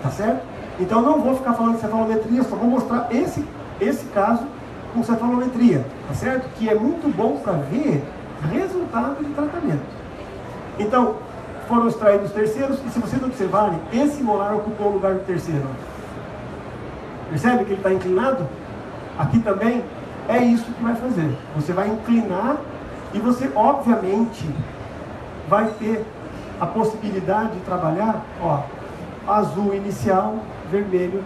Speaker 1: tá certo? Então eu não vou ficar falando de cefalometria, só vou mostrar esse caso com cefalometria, tá certo? Que é muito bom para ver resultado de tratamento. Então, foram extraídos os terceiros, e se vocês observarem, esse molar ocupou o lugar do terceiro. Percebe que ele está inclinado? Aqui também é isso que vai fazer. Você vai inclinar e você, obviamente, vai ter a possibilidade de trabalhar, ó, azul inicial, vermelho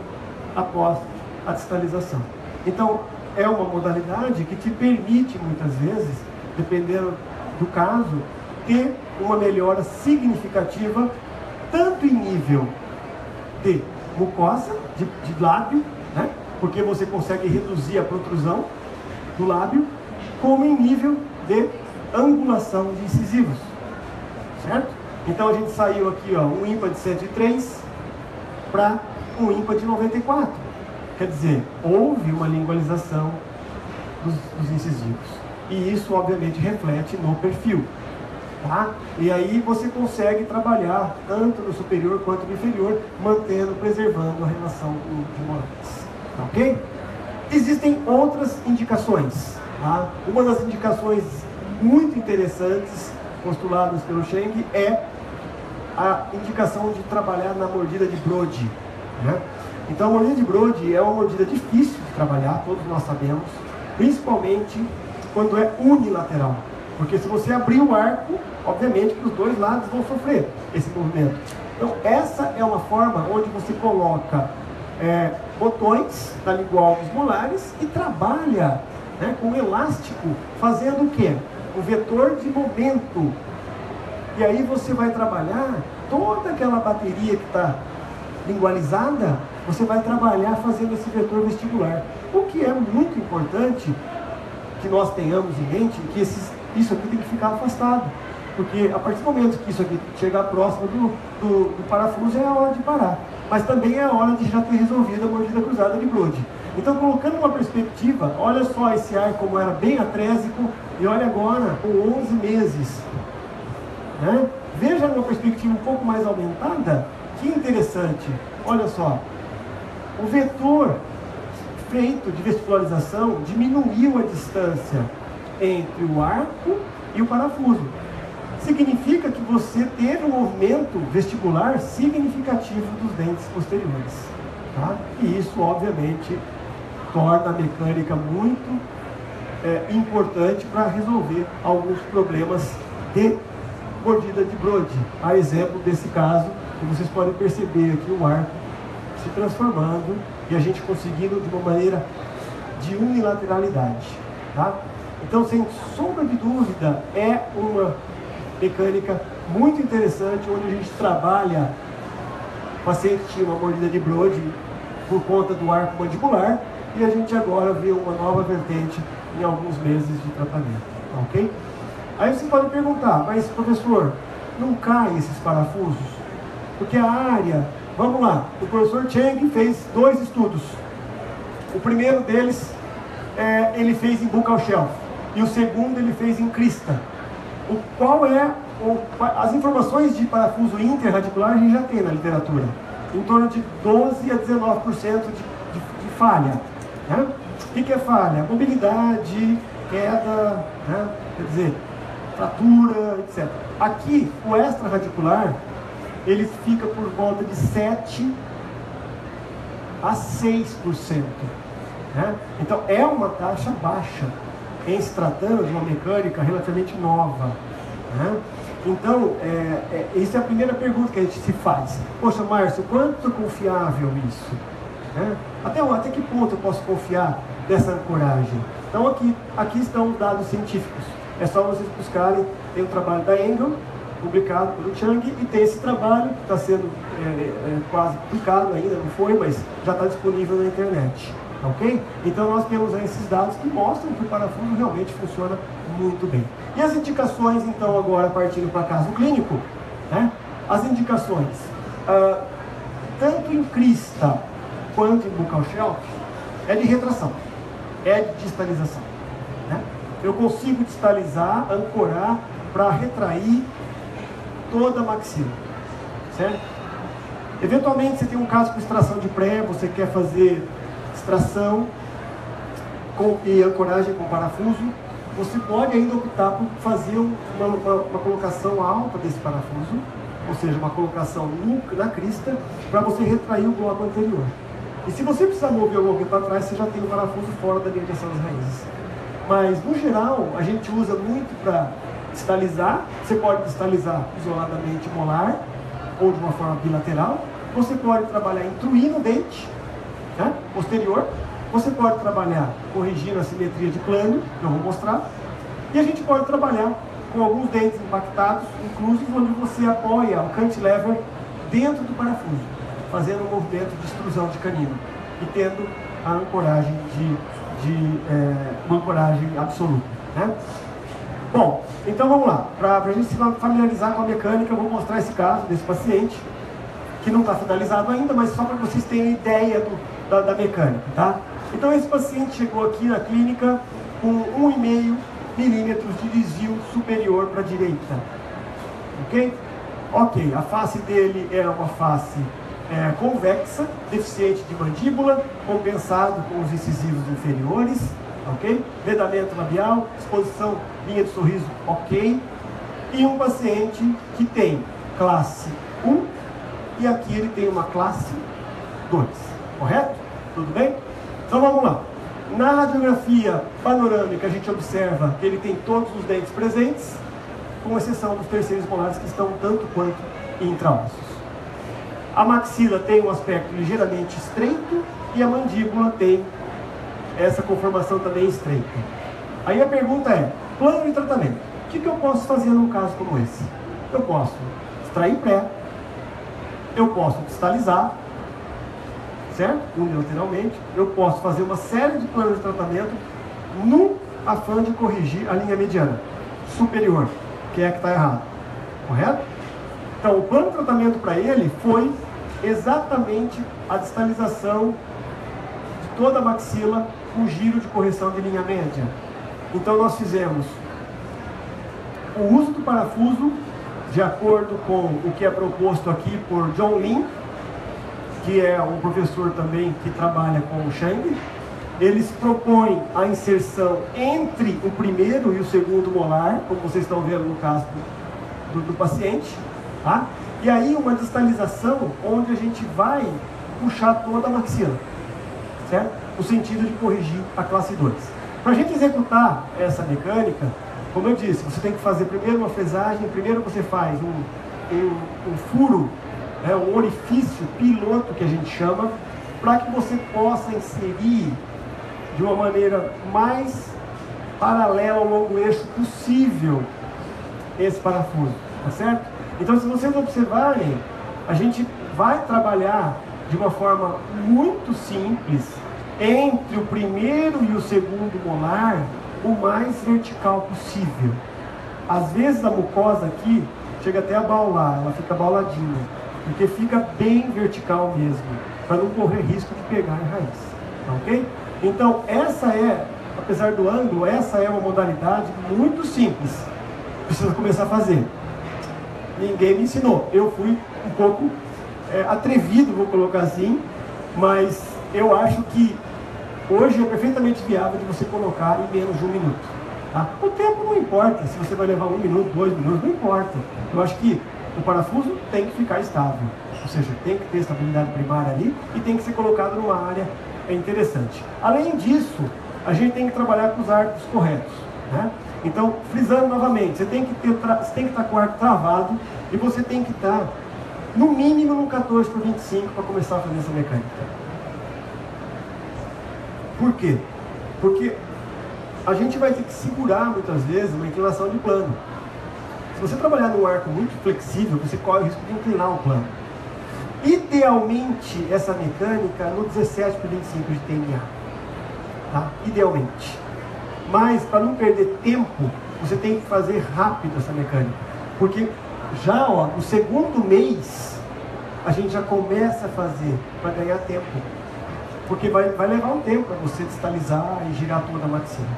Speaker 1: após a distalização. Então, é uma modalidade que te permite, muitas vezes, dependendo do caso, ter uma melhora significativa, tanto em nível de mucosa de lábio, né? Porque você consegue reduzir a protrusão do lábio, como em nível de angulação de incisivos, certo? Então a gente saiu aqui, ó, um ímpar de 103 para um ímpar de 94. Quer dizer, houve uma lingualização dos incisivos. E isso, obviamente, reflete no perfil. Tá? E aí você consegue trabalhar tanto no superior quanto no inferior, preservando a relação de Moraes. Tá, ok? Existem outras indicações. Tá? Uma das indicações muito interessantes postuladas pelo Cheng é a indicação de trabalhar na mordida de Brody. Né? Então a mordida de Brody é uma mordida difícil de trabalhar, todos nós sabemos, principalmente quando é unilateral. Porque se você abrir o arco, obviamente que os dois lados vão sofrer esse movimento. Então essa é uma forma onde você coloca botões na lingual dos molares e trabalha, né, com elástico, fazendo o quê? Um vetor de momento. E aí você vai trabalhar toda aquela bateria que está lingualizada, você vai trabalhar fazendo esse vetor vestibular. O que é muito importante que nós tenhamos em mente, que isso aqui tem que ficar afastado. Porque a partir do momento que isso aqui chegar próximo do parafuso, é a hora de parar. Mas também é a hora de já ter resolvido a mordida cruzada de Brody. Então, colocando uma perspectiva, olha só esse ar como era bem atrésico, e olha agora, com 11 meses. Né? Veja numa perspectiva um pouco mais aumentada, que interessante. Olha só, o vetor feito de vestibularização diminuiu a distância entre o arco e o parafuso. Significa que você teve um movimento vestibular significativo dos dentes posteriores. Tá? E isso, obviamente, torna a mecânica muito importante para resolver alguns problemas de mordida de Brody. A exemplo desse caso, que vocês podem perceber aqui o arco se transformando e a gente conseguindo de uma maneira de unilateralidade. Tá? Então, sem sombra de dúvida, é uma mecânica muito interessante, onde a gente trabalha. O paciente tinha uma mordida de Brody por conta do arco mandibular, e a gente agora vê uma nova vertente em alguns meses de tratamento. Ok? Aí você pode perguntar, mas professor, não caem esses parafusos? Porque a área, vamos lá, o professor Cheng fez 2 estudos. O primeiro deles, ele fez em buccal shelf, e o segundo ele fez em crista. As informações de parafuso interradicular a gente já tem na literatura, em torno de 12 a 19% de falha. Né? O que é falha? Mobilidade, queda, né? Quer dizer, fratura, etc. Aqui, o extraradicular, ele fica por volta de 7 a 6%. Né? Então, é uma taxa baixa, em se tratando de uma mecânica relativamente nova. Né? Então, essa é a primeira pergunta que a gente se faz. Poxa, Márcio, quanto confiável isso? Né? Até que ponto eu posso confiar dessa ancoragem? Então, aqui estão os dados científicos. É só vocês buscarem, tem o trabalho da Engel, publicado pelo Chang, e tem esse trabalho que está sendo quase publicado ainda, não foi, mas já está disponível na internet. Ok? Então nós temos aí esses dados que mostram que o parafuso realmente funciona muito bem. E as indicações, então, agora partindo para caso clínico, né? As indicações, tanto em crista quanto em buccal shelf, é de retração, é de distalização. Né? Eu consigo distalizar, ancorar para retrair toda a maxila, certo? Eventualmente você tem um caso com extração de pré, você quer fazer extração e ancoragem com parafuso, você pode ainda optar por fazer uma colocação alta desse parafuso, ou seja, uma colocação na crista, para você retrair o bloco anterior. E se você precisar mover alguma coisa para trás, você já tem o parafuso fora da linha de ação das raízes. Mas, no geral, a gente usa muito para distalizar. Você pode distalizar isoladamente molar, ou de uma forma bilateral. Você pode trabalhar intruindo o dente, né, posterior. Você pode trabalhar corrigindo a simetria de plano, que eu vou mostrar. E a gente pode trabalhar com alguns dentes impactados, inclusive onde você apoia o cantilever dentro do parafuso. fazendo um movimento de extrusão de canino e tendo a ancoragem uma ancoragem absoluta, né? Bom, então vamos lá. Para a gente se familiarizar com a mecânica, eu vou mostrar esse caso desse paciente, que não está finalizado ainda, mas só para vocês terem ideia da mecânica, tá? Então esse paciente chegou aqui na clínica com 1,5 milímetros de desvio superior para a direita, ok? Ok, a face dele é uma face convexa, deficiente de mandíbula, compensado com os incisivos inferiores, ok? Vedamento labial, exposição, linha de sorriso, ok? E um paciente que tem classe 1 e aqui ele tem uma classe 2, correto? Tudo bem? Então vamos lá. Na radiografia panorâmica a gente observa que ele tem todos os dentes presentes, com exceção dos terceiros molares que estão tanto quanto intraossos. A maxila tem um aspecto ligeiramente estreito e a mandíbula tem essa conformação também estreita. Aí a pergunta é, plano de tratamento. O que eu posso fazer num caso como esse? Eu posso extrair pré, eu posso distalizar, certo? Unilateralmente. Eu posso fazer uma série de planos de tratamento no afã de corrigir a linha mediana superior, que é a que está errada, correto? Então o plano de tratamento para ele foi exatamente a distalização de toda a maxila com giro de correção de linha média. Então nós fizemos o uso do parafuso de acordo com o que é proposto aqui por John Lin, que é um professor também que trabalha com o Shang. Eles propõem a inserção entre o primeiro e o segundo molar, como vocês estão vendo no caso do paciente, tá? E aí uma distalização onde a gente vai puxar toda a maxila, certo? No sentido de corrigir a classe 2. Para a gente executar essa mecânica, como eu disse, você tem que fazer primeiro uma fresagem, primeiro você faz um furo, um orifício piloto que a gente chama, para que você possa inserir de uma maneira mais paralela ao longo eixo possível esse parafuso, tá certo? Então, se vocês observarem, a gente vai trabalhar de uma forma muito simples entre o primeiro e o segundo molar, o mais vertical possível. Às vezes a mucosa aqui chega até a baular, ela fica bauladinha, porque fica bem vertical mesmo, para não correr risco de pegar em raiz, tá ok? Então essa é, apesar do ângulo, essa é uma modalidade muito simples, precisa começar a fazer. Ninguém me ensinou, eu fui um pouco atrevido, vou colocar assim, mas eu acho que hoje é perfeitamente viável de você colocar em menos de 1 minuto. Tá? O tempo não importa, se você vai levar 1 minuto, 2 minutos, não importa. Eu acho que o parafuso tem que ficar estável, ou seja, tem que ter estabilidade primária ali e tem que ser colocado numa área interessante. Além disso, a gente tem que trabalhar com os arcos corretos, né? Então, frisando novamente, você tem que estar com o arco travado e você tem que estar no mínimo no 14/25 para começar a fazer essa mecânica. Por quê? Porque a gente vai ter que segurar muitas /vezes uma inclinação de plano. Se você trabalhar num arco muito flexível, você corre o risco de inclinar o plano. Idealmente, essa mecânica no 17/25 de TMA. Tá? Idealmente. Mas, para não perder tempo, você tem que fazer rápido essa mecânica. Porque já no segundo mês, a gente já começa a fazer para ganhar tempo. Porque vai levar um tempo para você distalizar e girar toda a maxila.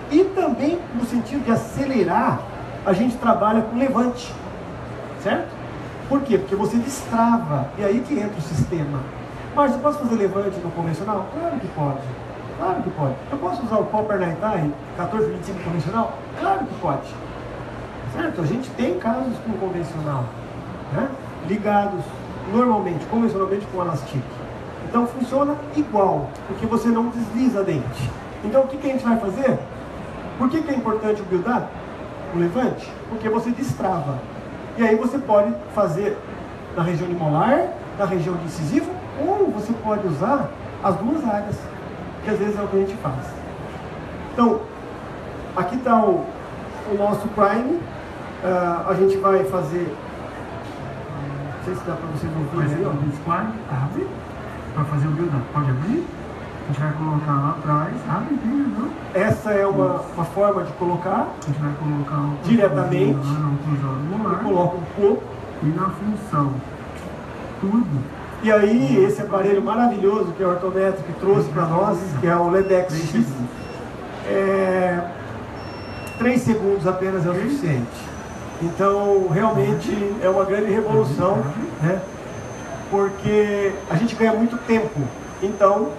Speaker 1: E também, no sentido de acelerar, a gente trabalha com levante. Certo? Por quê? Porque você destrava. E aí que entra o sistema. Mas eu posso fazer levante no convencional? Claro que pode. Claro que pode. Eu posso usar o Popper Night Time 14/25 convencional? Claro que pode. Certo? A gente tem casos com convencional, né? Ligados normalmente, convencionalmente com elastique. Então funciona igual, porque você não desliza a dente. Então o que a gente vai fazer? Por que é importante o build-up? O levante? Porque você destrava. E aí você pode fazer na região de molar, na região de incisivo, ou você pode usar as duas áreas, que às vezes é o que a gente faz. Então, aqui está o nosso prime. A gente vai fazer sei se dá para vocês
Speaker 2: Por
Speaker 1: ouvirem.
Speaker 2: exemplo, o squat, abre, para fazer o build-up, pode abrir. A gente vai colocar lá atrás, abre e não?
Speaker 1: Essa é uma forma de colocar.
Speaker 2: A gente vai colocar
Speaker 1: diretamente.
Speaker 2: Eu
Speaker 1: coloco um pouco.
Speaker 2: E na função, tudo.
Speaker 1: E aí, esse aparelho maravilhoso que a Orthometric trouxe para nós, que é o LEDEX X, 3 segundos apenas é o suficiente. Então, realmente é uma grande revolução, né? Porque a gente ganha muito tempo. Então,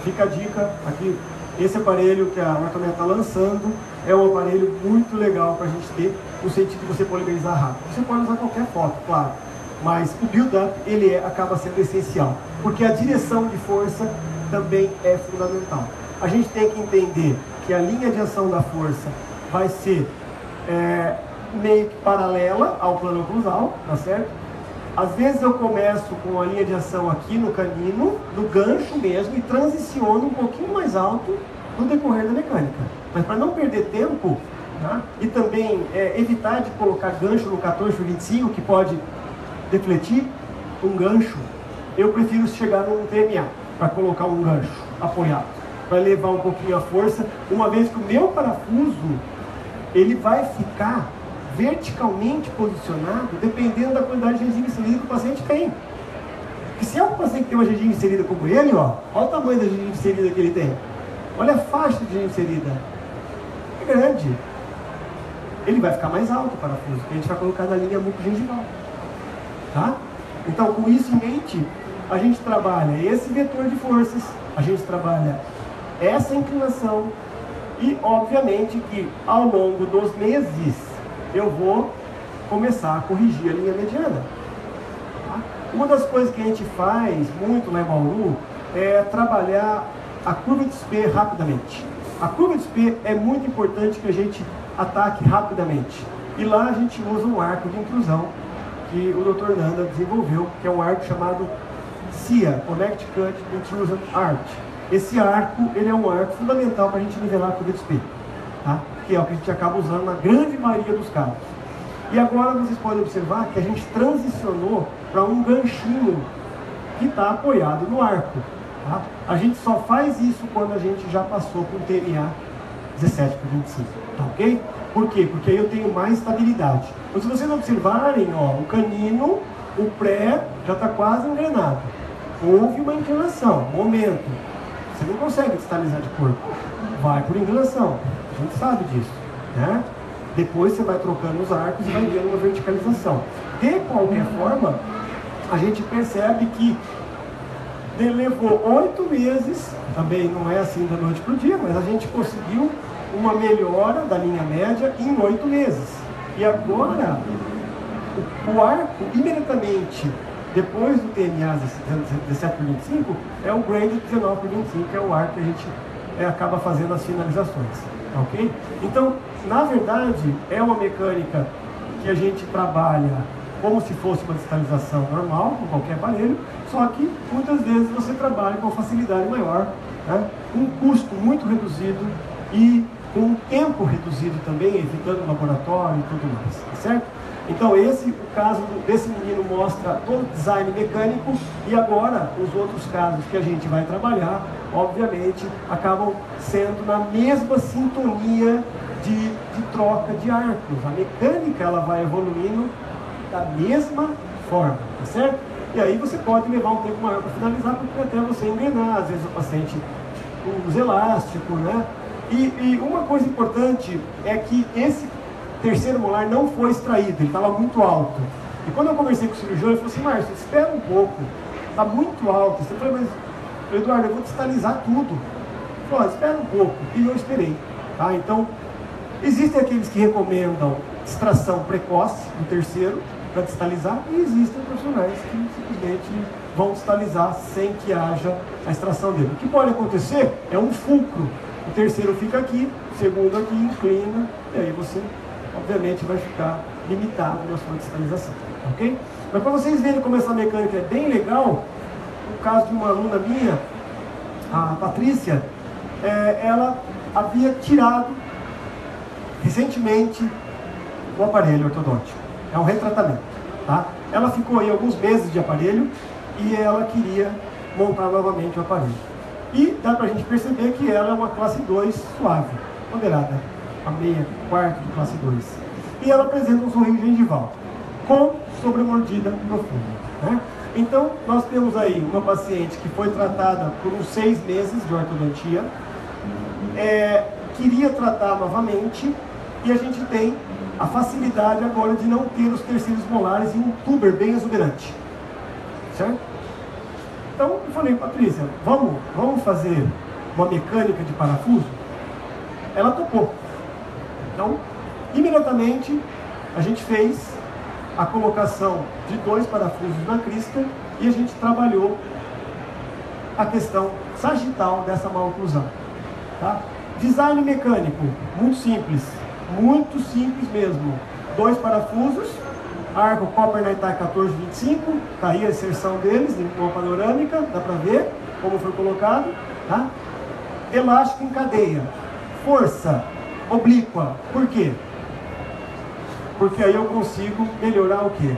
Speaker 1: fica a dica aqui, esse aparelho que a Orthometric está lançando é um aparelho muito legal para a gente ter, no sentido de você polimerizar rápido. Você pode usar qualquer foto, claro, mas o build-up ele acaba sendo essencial, porque a direção de força também é fundamental. A gente tem que entender que a linha de ação da força vai ser meio que paralela ao plano oclusal, tá certo? Às vezes eu começo com a linha de ação aqui no canino, no gancho mesmo, e transiciono um pouquinho mais alto no decorrer da mecânica. Mas para não perder tempo, tá? E também evitar de colocar gancho no 14 por 25, que pode defletir um gancho, eu prefiro chegar num TMA para colocar um gancho apoiado, para levar um pouquinho a força, uma vez que o meu parafuso ele vai ficar verticalmente posicionado dependendo da quantidade de gengiva inserida que o paciente tem. Porque se é um paciente que tem uma gengiva inserida como ele, ó, olha o tamanho da gengiva inserida que ele tem. Olha a faixa de gengiva inserida. É grande. Ele vai ficar mais alto o parafuso, que a gente vai colocar na linha mucogengival. Tá? Então, com isso em mente, a gente trabalha esse vetor de forças, a gente trabalha essa inclinação e, obviamente, que ao longo dos meses eu vou começar a corrigir a linha mediana. Tá? Uma das coisas que a gente faz muito lá em Bauru é trabalhar a curva de SP rapidamente. A curva de SP é muito importante que a gente ataque rapidamente. E lá a gente usa um arco de intrusão que o Dr. Nanda desenvolveu, que é um arco chamado CIA, Connect Cut Intrusion Arc. Esse arco, ele é um arco fundamental para a gente nivelar a curva de SP, tá? Que é o que a gente acaba usando na grande maioria dos casos. E agora vocês podem observar que a gente transicionou para um ganchinho que está apoiado no arco. Tá? A gente só faz isso quando a gente já passou por um TMA 17 por 25, tá ok? Por quê? Porque aí eu tenho mais estabilidade. Então, se vocês observarem, ó, o canino, o pré já está quase engrenado. Houve uma inclinação, momento. Você não consegue distalizar de corpo. Vai por inclinação. A gente sabe disso, né? Depois você vai trocando os arcos e vai vendo uma verticalização. De qualquer forma, a gente percebe que levou 8 meses, também não é assim da noite para o dia, mas a gente conseguiu uma melhora da linha média em 8 meses. E agora, o arco, imediatamente depois do TMA 17 por 25, é o grade 19 por 25, que é o arco que a gente acaba fazendo as finalizações. Ok? Então, na verdade, é uma mecânica que a gente trabalha como se fosse uma distalização normal, com qualquer aparelho, só que muitas vezes você trabalha com facilidade maior, né? Um custo muito reduzido e com um tempo reduzido também, evitando o laboratório e tudo mais, tá certo? Então o caso desse menino mostra todo o design mecânico, e agora os outros casos que a gente vai trabalhar, obviamente, acabam sendo na mesma sintonia de troca de arcos. A mecânica ela vai evoluindo da mesma forma, tá certo? E aí você pode levar um tempo maior para finalizar, porque até você engrenar, às vezes o paciente usa elástico, né? E uma coisa importante é que esse terceiro molar não foi extraído, ele estava muito alto. E quando eu conversei com o cirurgião, ele falou assim: Márcio, espera um pouco, está muito alto. Eu falei: mas Eduardo, eu vou distalizar tudo. Ele falou: espera um pouco. E eu esperei. Tá? Então, existem aqueles que recomendam extração precoce do terceiro para distalizar, e existem profissionais que simplesmente vão distalizar sem que haja a extração dele. O que pode acontecer é um fulcro. O terceiro fica aqui, o segundo aqui, inclina, e aí você, obviamente, vai ficar limitado na sua distalização, ok? Mas para vocês verem como essa mecânica é bem legal, no caso de uma aluna minha, a Patrícia, ela havia tirado recentemente o aparelho ortodôntico. É um retratamento, tá? Ela ficou aí alguns meses de aparelho e ela queria montar novamente o aparelho. E dá pra gente perceber que ela é uma classe 2 suave, moderada, a meia, quarto de classe 2. E ela apresenta um sorriso gengival com sobremordida profunda, né? Então, nós temos aí uma paciente que foi tratada por uns 6 meses de ortodontia, queria tratar novamente, e a gente tem a facilidade agora de não ter os terceiros molares e um tuber bem exuberante, certo? Então, eu falei, Patrícia, vamos fazer uma mecânica de parafuso? Ela topou. Então, imediatamente, a gente fez a colocação de 2 parafusos na crista e a gente trabalhou a questão sagital dessa maloclusão, tá? Design mecânico, muito simples mesmo. 2 parafusos, arco Copper Nightie 1425, tá aí a inserção deles em uma panorâmica, dá para ver como foi colocado, tá? Elástico em cadeia, força oblíqua, por quê? Porque aí eu consigo melhorar o quê?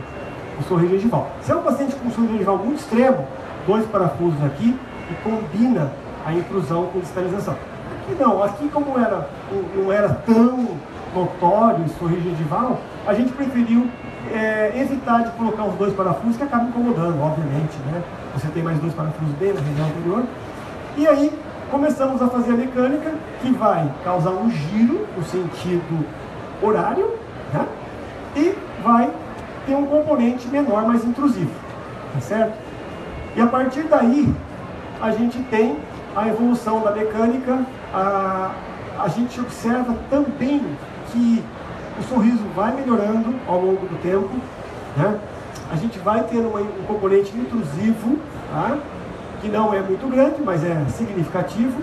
Speaker 1: O sorriso gengival. Se é um paciente com sorriso gengival muito extremo, 2 parafusos aqui e combina a intrusão com distalização. Aqui não, aqui como não era tão notório o sorriso gengival, a gente preferiu evitar de colocar os 2 parafusos que acabam incomodando, obviamente, né? Você tem mais 2 parafusos bem na região anterior. E aí começamos a fazer a mecânica que vai causar um giro no sentido horário, né? E vai ter um componente menor, mais intrusivo, tá certo? E a partir daí, a gente tem a evolução da mecânica, a gente observa também que o sorriso vai melhorando ao longo do tempo, né? A gente vai tendo um componente intrusivo, tá? Que não é muito grande, mas é significativo.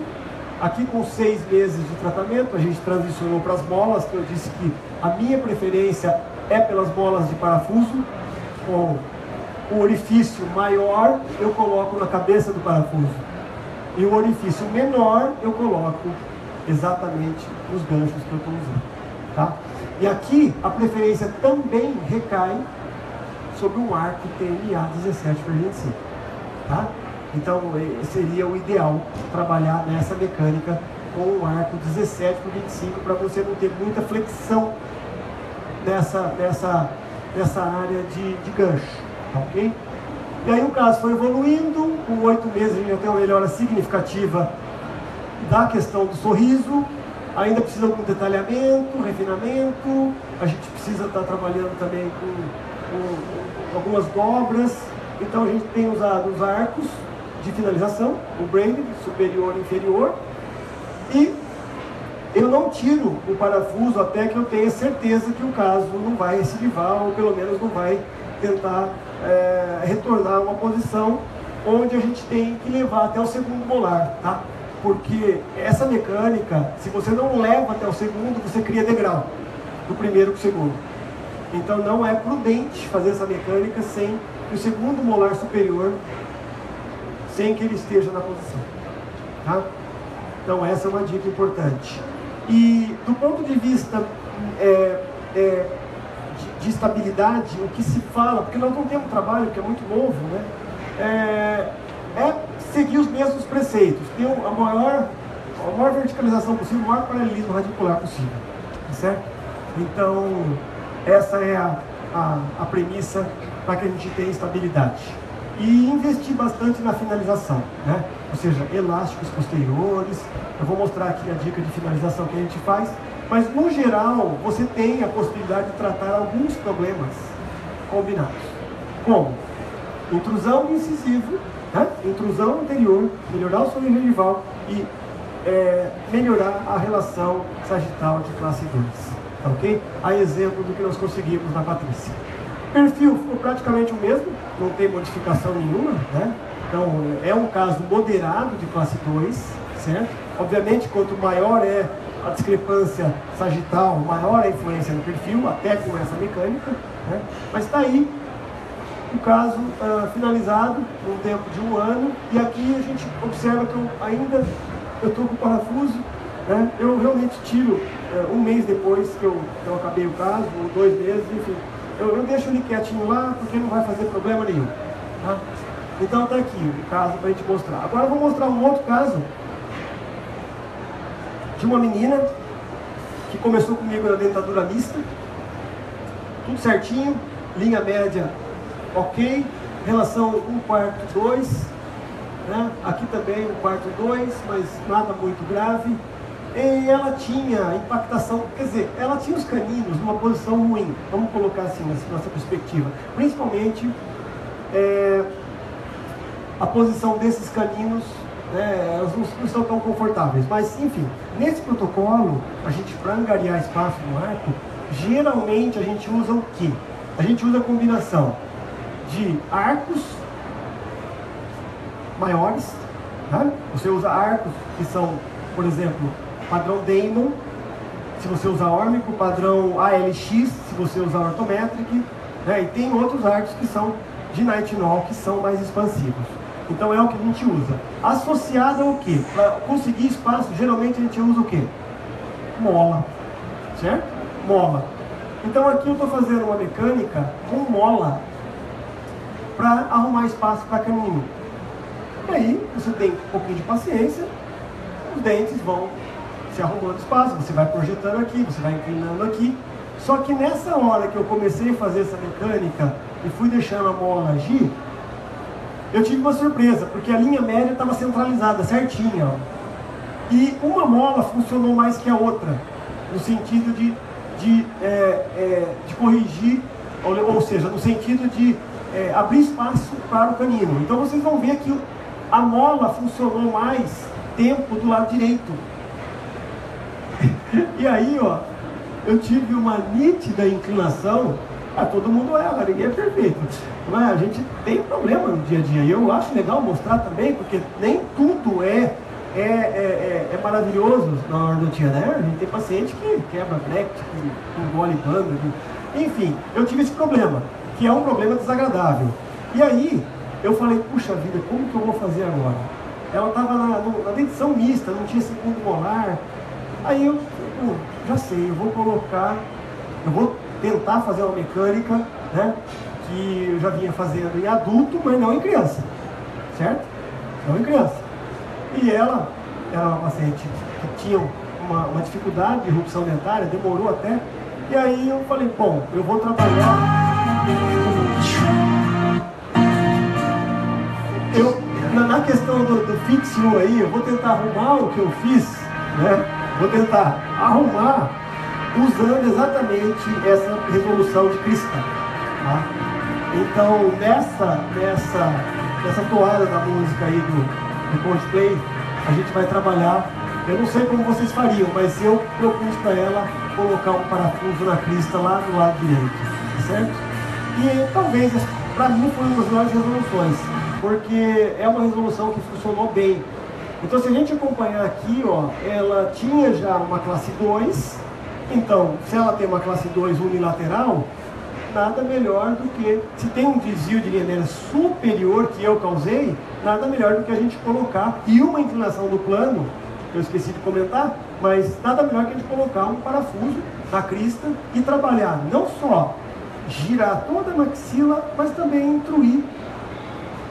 Speaker 1: Aqui com 6 meses de tratamento, a gente transicionou para as molas, que eu disse que a minha preferência é pelas molas de parafuso, com o orifício maior eu coloco na cabeça do parafuso, e o orifício menor eu coloco exatamente nos ganchos que eu estou usando, tá? E aqui a preferência também recai sobre um arco TMA 17x25, tá? Então seria o ideal trabalhar nessa mecânica com um arco 17x25 para você não ter muita flexão nessa área de gancho, tá, ok? E aí o caso foi evoluindo, com 8 meses a gente já tem uma melhora significativa da questão do sorriso, ainda precisa de algum detalhamento, refinamento, a gente precisa estar trabalhando também com algumas dobras, então a gente tem usado os arcos de finalização, o braided, superior e inferior, e eu não tiro o parafuso até que eu tenha certeza que o caso não vai recidivar, ou pelo menos não vai tentar retornar a uma posição onde a gente tem que levar até o segundo molar, tá? Porque essa mecânica, se você não leva até o segundo, você cria degrau, do primeiro para o segundo. Então não é prudente fazer essa mecânica sem que o segundo molar superior, sem que ele esteja na posição, tá? Então essa é uma dica importante. E do ponto de vista de estabilidade, o que se fala, porque nós não temos trabalho que é muito novo, né? É seguir os mesmos preceitos, ter a maior verticalização possível, o maior paralelismo radicular possível, tá certo? Então essa é a premissa para que a gente tenha estabilidade. E investir bastante na finalização, né? Ou seja, elásticos posteriores. Eu vou mostrar aqui a dica de finalização que a gente faz, mas no geral você tem a possibilidade de tratar alguns problemas combinados, como intrusão de incisivo, né? Intrusão anterior, melhorar o sorriso gengival e melhorar a relação sagital de classe 2, tá, ok? A exemplo do que nós conseguimos na Patrícia. Perfil ficou praticamente o mesmo, não tem modificação nenhuma, né? Então é um caso moderado de classe 2, certo? Obviamente, quanto maior é a discrepância sagital, maior a influência no perfil, até com essa mecânica, né? Mas está aí o caso finalizado num tempo de 1 ano, e aqui a gente observa que eu estou com o parafuso, né? Eu realmente tiro 1 mês depois que eu acabei o caso, ou 2 meses, enfim. eu deixo ele quietinho lá, porque não vai fazer problema nenhum. Tá? Então tá aqui o caso para a gente mostrar. Agora eu vou mostrar um outro caso de uma menina que começou comigo na dentadura mista, tudo certinho, linha média ok, relação 1 quarto 2, né? Aqui também 1 quarto 2, mas nada muito grave. E ela tinha impactação, quer dizer, ela tinha os caninos numa posição ruim, vamos colocar assim nessa perspectiva, principalmente a posição desses caninos, né, elas não estão tão confortáveis, mas enfim, nesse protocolo, a gente, para angariar espaço no arco, geralmente a gente usa o quê? A gente usa a combinação de arcos maiores, né? Você usa arcos que são, por exemplo, padrão Damon, se você usar órmico, padrão ALX, se você usar ortometric, né? E tem outros arcos que são de nitinol, que são mais expansivos. Então é o que a gente usa. Associado ao que? Para conseguir espaço, geralmente a gente usa o que? Mola, certo? Mola. Então aqui eu estou fazendo uma mecânica com mola para arrumar espaço para caminho. E aí você tem um pouquinho de paciência, os dentes vão se arrumando espaço, você vai projetando aqui, você vai inclinando aqui. Só que nessa hora que eu comecei a fazer essa mecânica e fui deixando a mola agir, eu tive uma surpresa, porque a linha média estava centralizada, certinha, ó. E uma mola funcionou mais que a outra, no sentido de corrigir, ou seja, no sentido de abrir espaço para o canino. Então vocês vão ver que a mola funcionou mais tempo do lado direito. E aí, ó, eu tive uma nítida inclinação. Todo mundo erra, ninguém é perfeito. Mas a gente tem problema no dia a dia. E eu acho legal mostrar também, porque nem tudo é maravilhoso na ortodontia, né? A gente tem paciente que quebra bracket, que engole banda. Enfim, eu tive esse problema, que é um problema desagradável. E aí, eu falei, puxa vida, como que eu vou fazer agora? Ela estava na dentição mista, não tinha segundo molar. Aí eu, já sei, eu vou tentar fazer uma mecânica, né, que eu já vinha fazendo em adulto, mas não em criança, certo? Não em criança. E ela era uma paciente que tinha uma dificuldade de erupção dentária, demorou até. E aí eu falei, bom, eu vou trabalhar. Na questão do fixo aí, eu vou tentar arrumar o que eu fiz, né? Vou tentar arrumar usando exatamente essa resolução de cristal, tá? Então, nessa toada da música aí do Coldplay, a gente vai trabalhar. Eu não sei como vocês fariam, mas eu propus para ela colocar um parafuso na crista lá do lado direito, tá certo? E talvez, para mim, foi uma das melhores resoluções, porque é uma resolução que funcionou bem. Então, se a gente acompanhar aqui, ó, ela tinha já uma classe 2, então, se ela tem uma classe 2 unilateral, nada melhor do que, se tem um desvio de linha média superior que eu causei, nada melhor do que a gente colocar, e uma inclinação do plano, eu esqueci de comentar, mas nada melhor que a gente colocar um parafuso na crista e trabalhar, não só girar toda a maxila, mas também intruir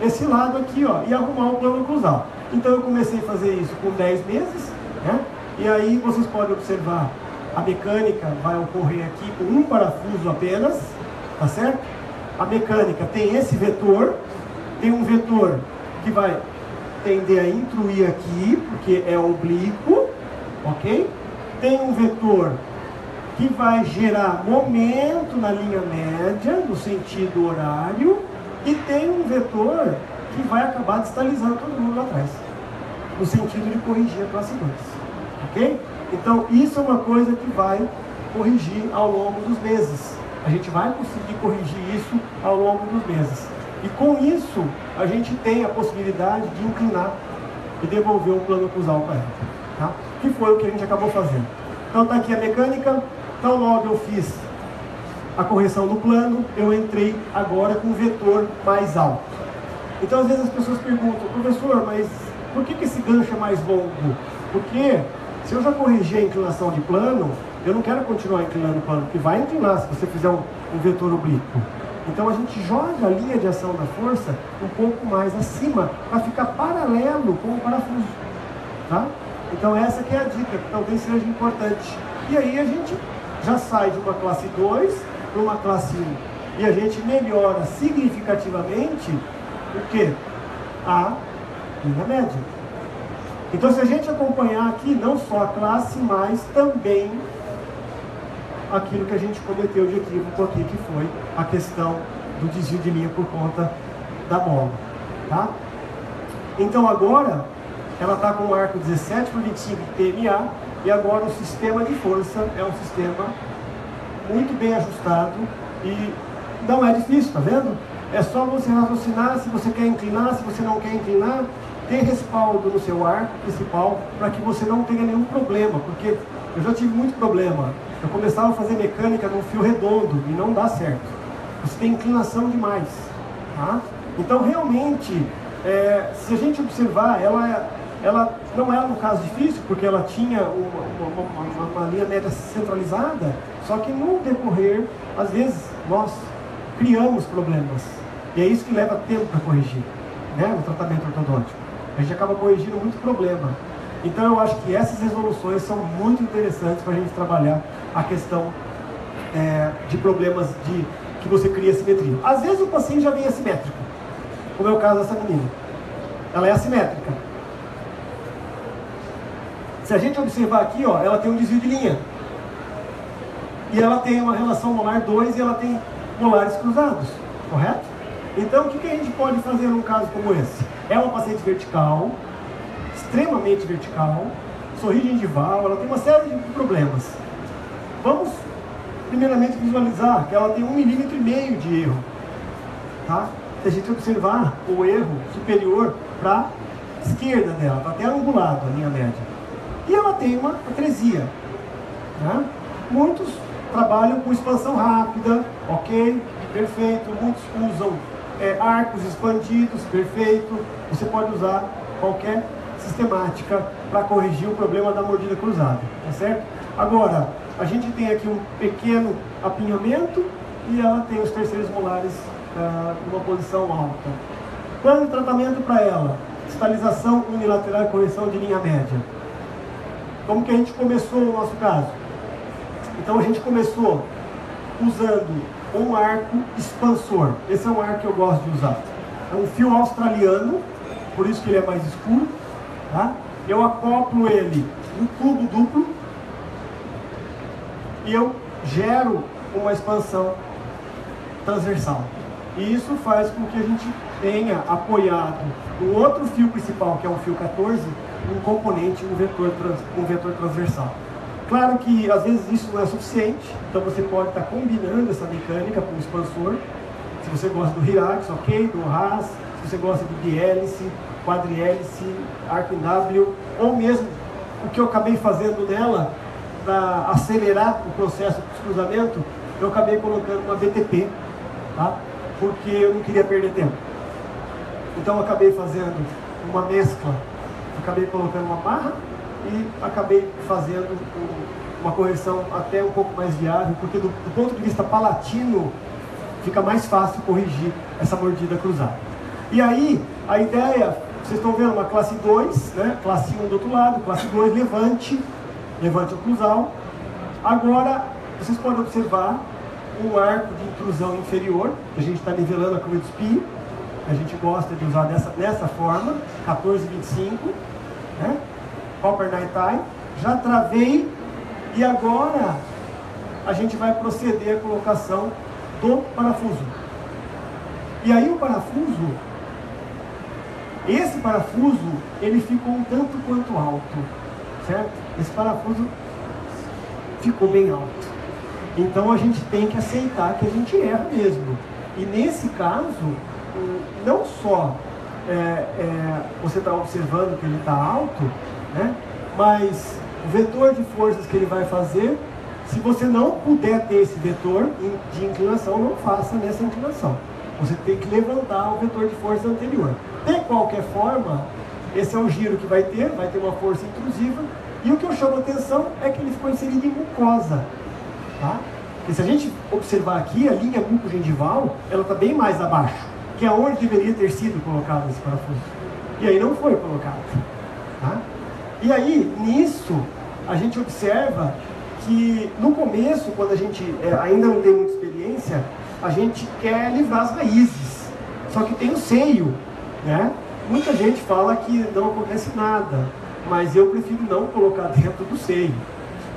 Speaker 1: esse lado aqui, ó, e arrumar o plano oclusal. Então eu comecei a fazer isso com 10 meses, né? E aí vocês podem observar, a mecânica vai ocorrer aqui com um parafuso apenas, tá certo? A mecânica tem esse vetor, tem um vetor que vai tender a intruir aqui, porque é oblíquo, ok? Tem um vetor que vai gerar momento na linha média, no sentido horário, e tem um vetor que vai acabar distalizando todo mundo lá atrás, no sentido de corrigir a classe 2, ok? Então isso é uma coisa que vai corrigir ao longo dos meses. A gente vai conseguir corrigir isso ao longo dos meses. E com isso, a gente tem a possibilidade de inclinar e devolver um plano oclusal para ela, tá? Que foi o que a gente acabou fazendo. Então está aqui a mecânica. Então logo eu fiz a correção do plano, eu entrei agora com o vetor mais alto. Então às vezes as pessoas perguntam, professor, mas por que esse gancho é mais longo? Porque se eu já corrigi a inclinação de plano, Eu não quero continuar inclinando o pano, porque vai inclinar se você fizer um vetor oblíquo. Então a gente joga a linha de ação da força um pouco mais acima, para ficar paralelo com o parafuso. Tá? Então essa que é a dica, que talvez seja importante. E aí a gente já sai de uma classe 2 para uma classe 1. E a gente melhora significativamente o quê? A linha média. Então se a gente acompanhar aqui, não só a classe, mas também aquilo que a gente cometeu de equívoco aqui, que foi a questão do desvio de linha por conta da mola. Tá? Então agora, ela está com o arco 17 por 25 PMA, e agora o sistema de força é um sistema muito bem ajustado, e não é difícil, tá vendo? É só você raciocinar se você quer inclinar, se você não quer inclinar, ter respaldo no seu arco principal, para que você não tenha nenhum problema, porque eu já tive muito problema. Eu começava a fazer mecânica num fio redondo e não dá certo. Você tem inclinação demais. Tá? Então realmente, se a gente observar, ela não era um caso difícil, porque ela tinha uma linha média centralizada, só que no decorrer, às vezes, nós criamos problemas. E é isso que leva tempo para corrigir, né, no tratamento ortodôntico. A gente acaba corrigindo muito problema. Então eu acho que essas resoluções são muito interessantes para a gente trabalhar a questão de problemas que você cria simetria. Às vezes o paciente já vem assimétrico, como é o caso dessa menina. Ela é assimétrica. Se a gente observar aqui, ó, ela tem um desvio de linha. E ela tem uma relação molar 2 e ela tem molares cruzados, correto? Então o que a gente pode fazer num caso como esse? É uma paciente vertical, extremamente vertical, sorri gengival, ela tem uma série de problemas. Vamos primeiramente visualizar que ela tem 1,5 mm de erro. Tá? Se a gente observar o erro superior para a esquerda dela, está até angulado a linha média. E ela tem uma atresia. Né? Muitos trabalham com expansão rápida, ok, perfeito. Muitos usam arcos expandidos, perfeito. Você pode usar qualquer sistemática para corrigir o problema da mordida cruzada, tá certo? Agora, a gente tem aqui um pequeno apinhamento e ela tem os terceiros molares numa posição alta. Plano de tratamento para ela: distalização unilateral e correção de linha média. Como que a gente começou no nosso caso? Então a gente começou usando um arco expansor. Esse é um arco que eu gosto de usar. É um fio australiano, por isso que ele é mais escuro. Tá? Eu acoplo ele no tubo duplo e eu gero uma expansão transversal. E isso faz com que a gente tenha apoiado no outro fio principal, que é o fio 14, um componente, um vetor transversal. Claro que às vezes isso não é suficiente, então você pode estar combinando essa mecânica com o expansor. Se você gosta do Hirax, ok, do Haas, se você gosta do bihélice, quadrihélice, arco em W, ou mesmo o que eu acabei fazendo nela para acelerar o processo de cruzamento, eu acabei colocando uma BTP, tá? Porque eu não queria perder tempo. Então eu acabei fazendo uma mescla, acabei colocando uma barra e acabei fazendo uma correção até um pouco mais viável, porque do ponto de vista palatino fica mais fácil corrigir essa mordida cruzada. E aí, a ideia, vocês estão vendo uma classe 2, né? Classe 1 do outro lado, classe 2, levante oclusal. Agora, vocês podem observar um arco de intrusão inferior, que a gente está nivelando a curva de espinho, a gente gosta de usar dessa forma, 14,25, né? Copper Night Tie. Já travei, e agora a gente vai proceder à colocação do parafuso. E aí o parafuso, esse parafuso, ele ficou um tanto quanto alto, certo? Esse parafuso ficou bem alto. Então a gente tem que aceitar que a gente erra mesmo. E nesse caso, não só você está observando que ele está alto, né? Mas o vetor de forças que ele vai fazer, se você não puder ter esse vetor de inclinação, não faça nessa inclinação. Você tem que levantar o vetor de força anterior. De qualquer forma, esse é o giro que vai ter uma força intrusiva, E o que eu chamo a atenção é que ele ficou inserido em mucosa, tá? E se a gente observar aqui, a linha mucogengival, ela está bem mais abaixo, que é onde deveria ter sido colocado esse parafuso. E aí não foi colocado, tá? E aí, nisso, a gente observa que no começo, quando a gente ainda não tem muita experiência, a gente quer livrar as raízes, só que tem o seio, né? Muita gente fala que não acontece nada, mas eu prefiro não colocar dentro do seio,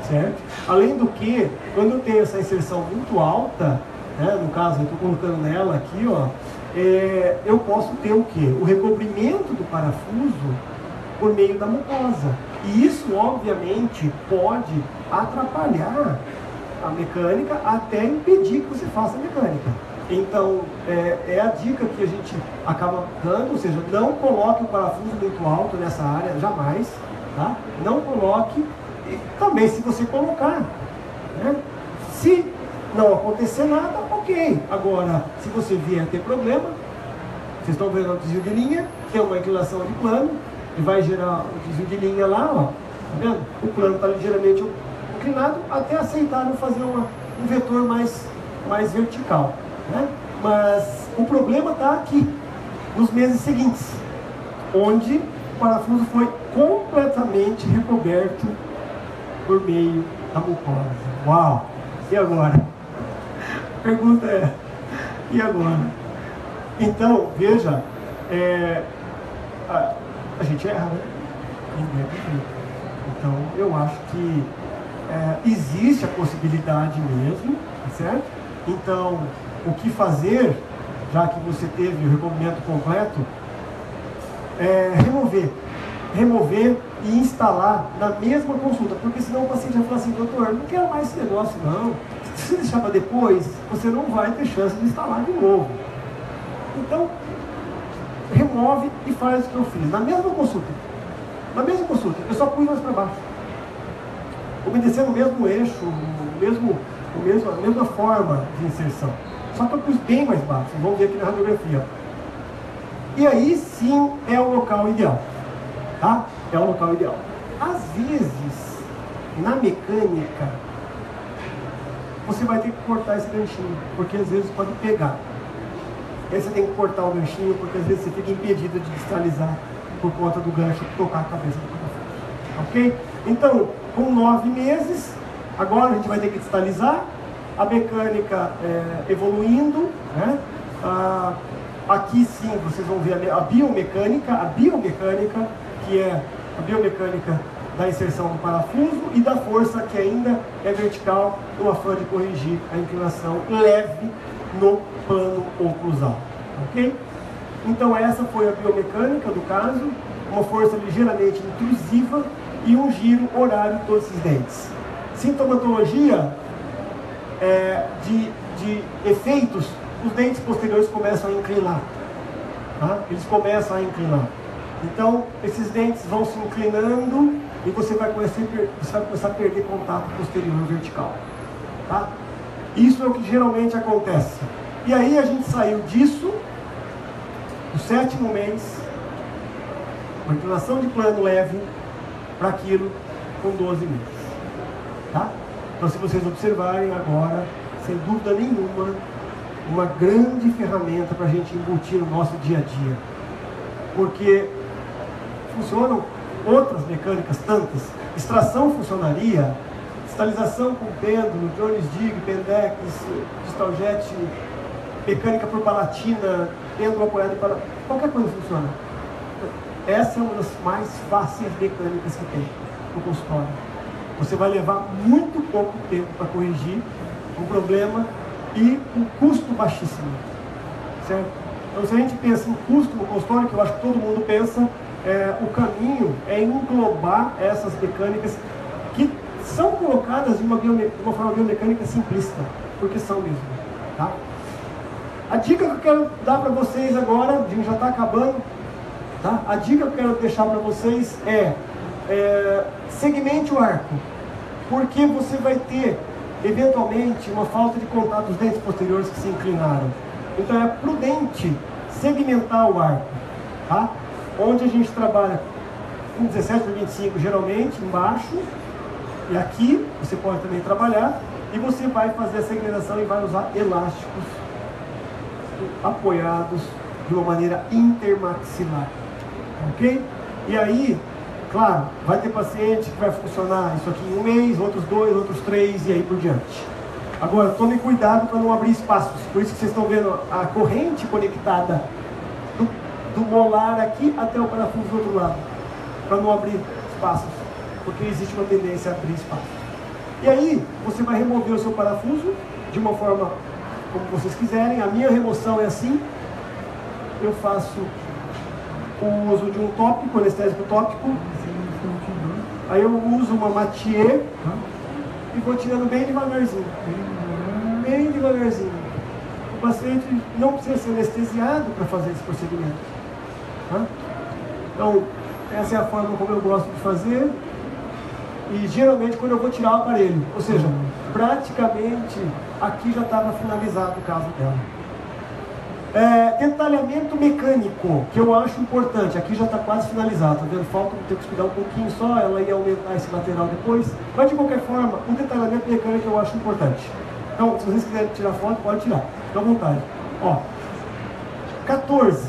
Speaker 1: certo? Além do que, quando eu tenho essa inserção muito alta, né, no caso eu estou colocando nela aqui, ó, eu posso ter o quê? O recobrimento do parafuso por meio da mucosa. E isso, obviamente, pode atrapalhar a mecânica, até impedir que você faça a mecânica. Então, é a dica que a gente acaba dando, ou seja, não coloque o parafuso muito alto nessa área, jamais, tá? Não coloque, e também se você colocar, né? Se não acontecer nada, ok. Agora, se você vier a ter problema, vocês estão vendo o desvio de linha, tem uma inclinação de plano, e vai gerar o desvio de linha lá, ó, tá vendo? O plano está ligeiramente inclinado, até aceitaram fazer um vetor mais vertical, né? Mas o problema está aqui, nos meses seguintes, onde o parafuso foi completamente recoberto por meio da mucosa. Uau! E agora? A pergunta é, e agora? Então, veja, a gente erra, né? Ninguém é perfeito. Então, eu acho que existe a possibilidade mesmo, certo? Então, o que fazer, já que você teve o recobrimento completo, é remover e instalar na mesma consulta, porque senão o paciente vai falar assim, doutor, não quero mais esse negócio não, se você deixar para depois, você não vai ter chance de instalar de novo. Então, remove e faz o que eu fiz, na mesma consulta, eu só pus mais para baixo, obedecendo o mesmo eixo, a mesma forma de inserção, só que eu pus bem mais baixo, vamos ver aqui na radiografia. E aí sim é o local ideal, tá? É o local ideal. Às vezes, na mecânica, você vai ter que cortar esse ganchinho, porque às vezes pode pegar. Aí você tem que cortar o ganchinho, porque às vezes você fica impedido de distalizar por conta do gancho tocar a cabeça do parafuso. Ok? Então, com 9 meses, agora a gente vai ter que distalizar, a mecânica evoluindo, né? Aqui sim, vocês vão ver a biomecânica, que é a biomecânica da inserção do parafuso e da força que ainda é vertical, no afã de corrigir a inclinação leve no plano oclusal, ok? Então essa foi a biomecânica do caso, uma força ligeiramente intrusiva e um giro horário de todos esses dentes. Sintomatologia de efeitos, os dentes posteriores começam a inclinar, tá? Eles começam a inclinar. Então, esses dentes vão se inclinando e você vai começar a perder contato posterior vertical, tá? Isso é o que geralmente acontece. E aí a gente saiu disso, no 7º mês, uma inclinação de plano leve para aquilo com 12 meses, tá? Então, se vocês observarem agora, sem dúvida nenhuma, uma grande ferramenta para a gente embutir no nosso dia a dia, porque funcionam outras mecânicas tantas. Extração funcionaria, distalização com pêndulo, Jones Dig, Pendex, Distaljet, mecânica por palatina, pêndulo apoiado para qualquer coisa funciona. Essa é uma das mais fáceis mecânicas que tem no consultório. Você vai levar muito pouco tempo para corrigir um problema e um custo baixíssimo, certo? Então, se a gente pensa em custo no consultório, que eu acho que todo mundo pensa, o caminho é englobar essas mecânicas que são colocadas de uma forma biomecânica simplista, porque são mesmo, tá? A dica que eu quero dar para vocês agora, a gente já está acabando, tá? A dica que eu quero deixar para vocês segmente o arco, porque você vai ter eventualmente uma falta de contato dos dentes posteriores que se inclinaram. Então é prudente segmentar o arco, tá? Onde a gente trabalha com 17/25 geralmente embaixo, e aqui você pode também trabalhar, e você vai fazer essa inclinação e vai usar elásticos apoiados de uma maneira intermaxilar, ok? E aí, claro, vai ter paciente que vai funcionar isso aqui em um mês, outros 2, outros 3 e aí por diante. Agora, tome cuidado para não abrir espaços, por isso que vocês estão vendo a corrente conectada do molar aqui até o parafuso do outro lado, para não abrir espaços, porque existe uma tendência a abrir espaço. E aí, você vai remover o seu parafuso de uma forma como vocês quiserem. A minha remoção é assim: eu faço o uso de um tópico, anestésico tópico, aí eu uso uma Mathieu e vou tirando bem devagarzinho, bem devagarzinho. O paciente não precisa ser anestesiado para fazer esse procedimento, tá? Então, essa é a forma como eu gosto de fazer. E geralmente quando eu vou tirar o aparelho, ou seja, praticamente aqui já estava finalizado o caso dela. Detalhamento mecânico, que eu acho importante, aqui já está quase finalizado, tá vendo? Falta ter que estudar um pouquinho só, ela ia aumentar esse lateral depois, mas de qualquer forma, o detalhamento mecânico eu acho importante. Então, se vocês quiserem tirar foto, pode tirar, fica à vontade. Ó, 14,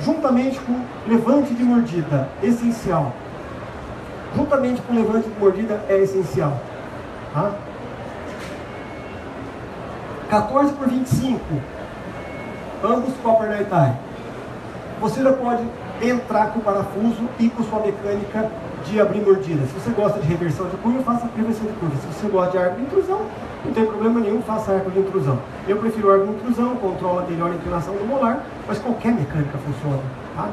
Speaker 1: juntamente com levante de mordida, essencial. Juntamente com levante de mordida é essencial, tá? 14/25, ambos copper night tie. Você já pode entrar com o parafuso e com sua mecânica de abrir mordida. Se você gosta de reversão de curva, faça reversão de curva. Se você gosta de arco de intrusão, não tem problema nenhum, faça arco de intrusão. Eu prefiro arco de intrusão, controla melhor a inclinação do molar, mas qualquer mecânica funciona, tá?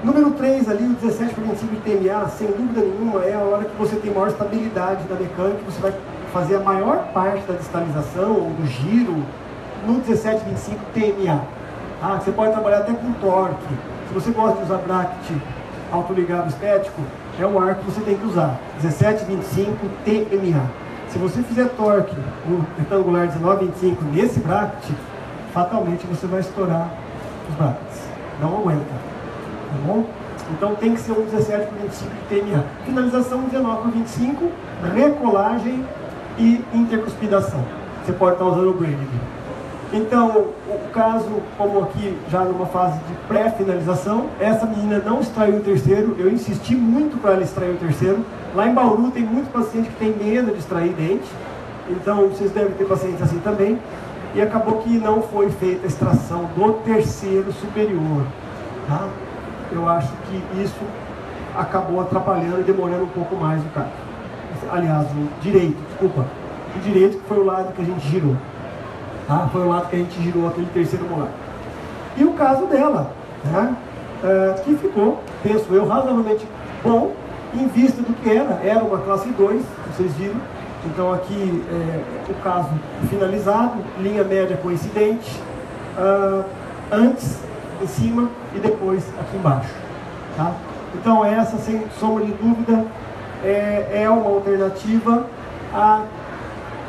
Speaker 1: Número 3 ali, o 17/25 de TMA, sem dúvida nenhuma, é a hora que você tem maior estabilidade da mecânica, você vai fazer a maior parte da distalização ou do giro no 17/25 TMA. Tá? Você pode trabalhar até com torque. Se você gosta de usar bracket autoligado estético, é o arco que você tem que usar, 17/25 TMA. Se você fizer torque no retangular 19/25 nesse bracket, fatalmente você vai estourar os brackets. Não aguenta. Tá bom? Então tem que ser um 17/25 de TMA. Finalização 19/25, recolagem e intercuspidação. Você pode estar usando o braiding. Então, o caso, como aqui já numa fase de pré-finalização, essa menina não extraiu o terceiro. Eu insisti muito para ela extrair o terceiro. Lá em Bauru tem muito paciente que tem medo de extrair dente. Então vocês devem ter pacientes assim também. E acabou que não foi feita a extração do terceiro superior, tá? Eu acho que isso acabou atrapalhando e demorando um pouco mais o caso. Aliás, o direito, desculpa. O direito que foi o lado que a gente girou. Tá? Foi o lado que a gente girou aquele terceiro molar. E o caso dela, né? Que ficou, penso eu, razoavelmente bom, em vista do que era uma classe 2, vocês viram. Então aqui o caso finalizado, linha média coincidente, antes, em cima e depois aqui embaixo, tá? Então essa, sem sombra de dúvida, é uma alternativa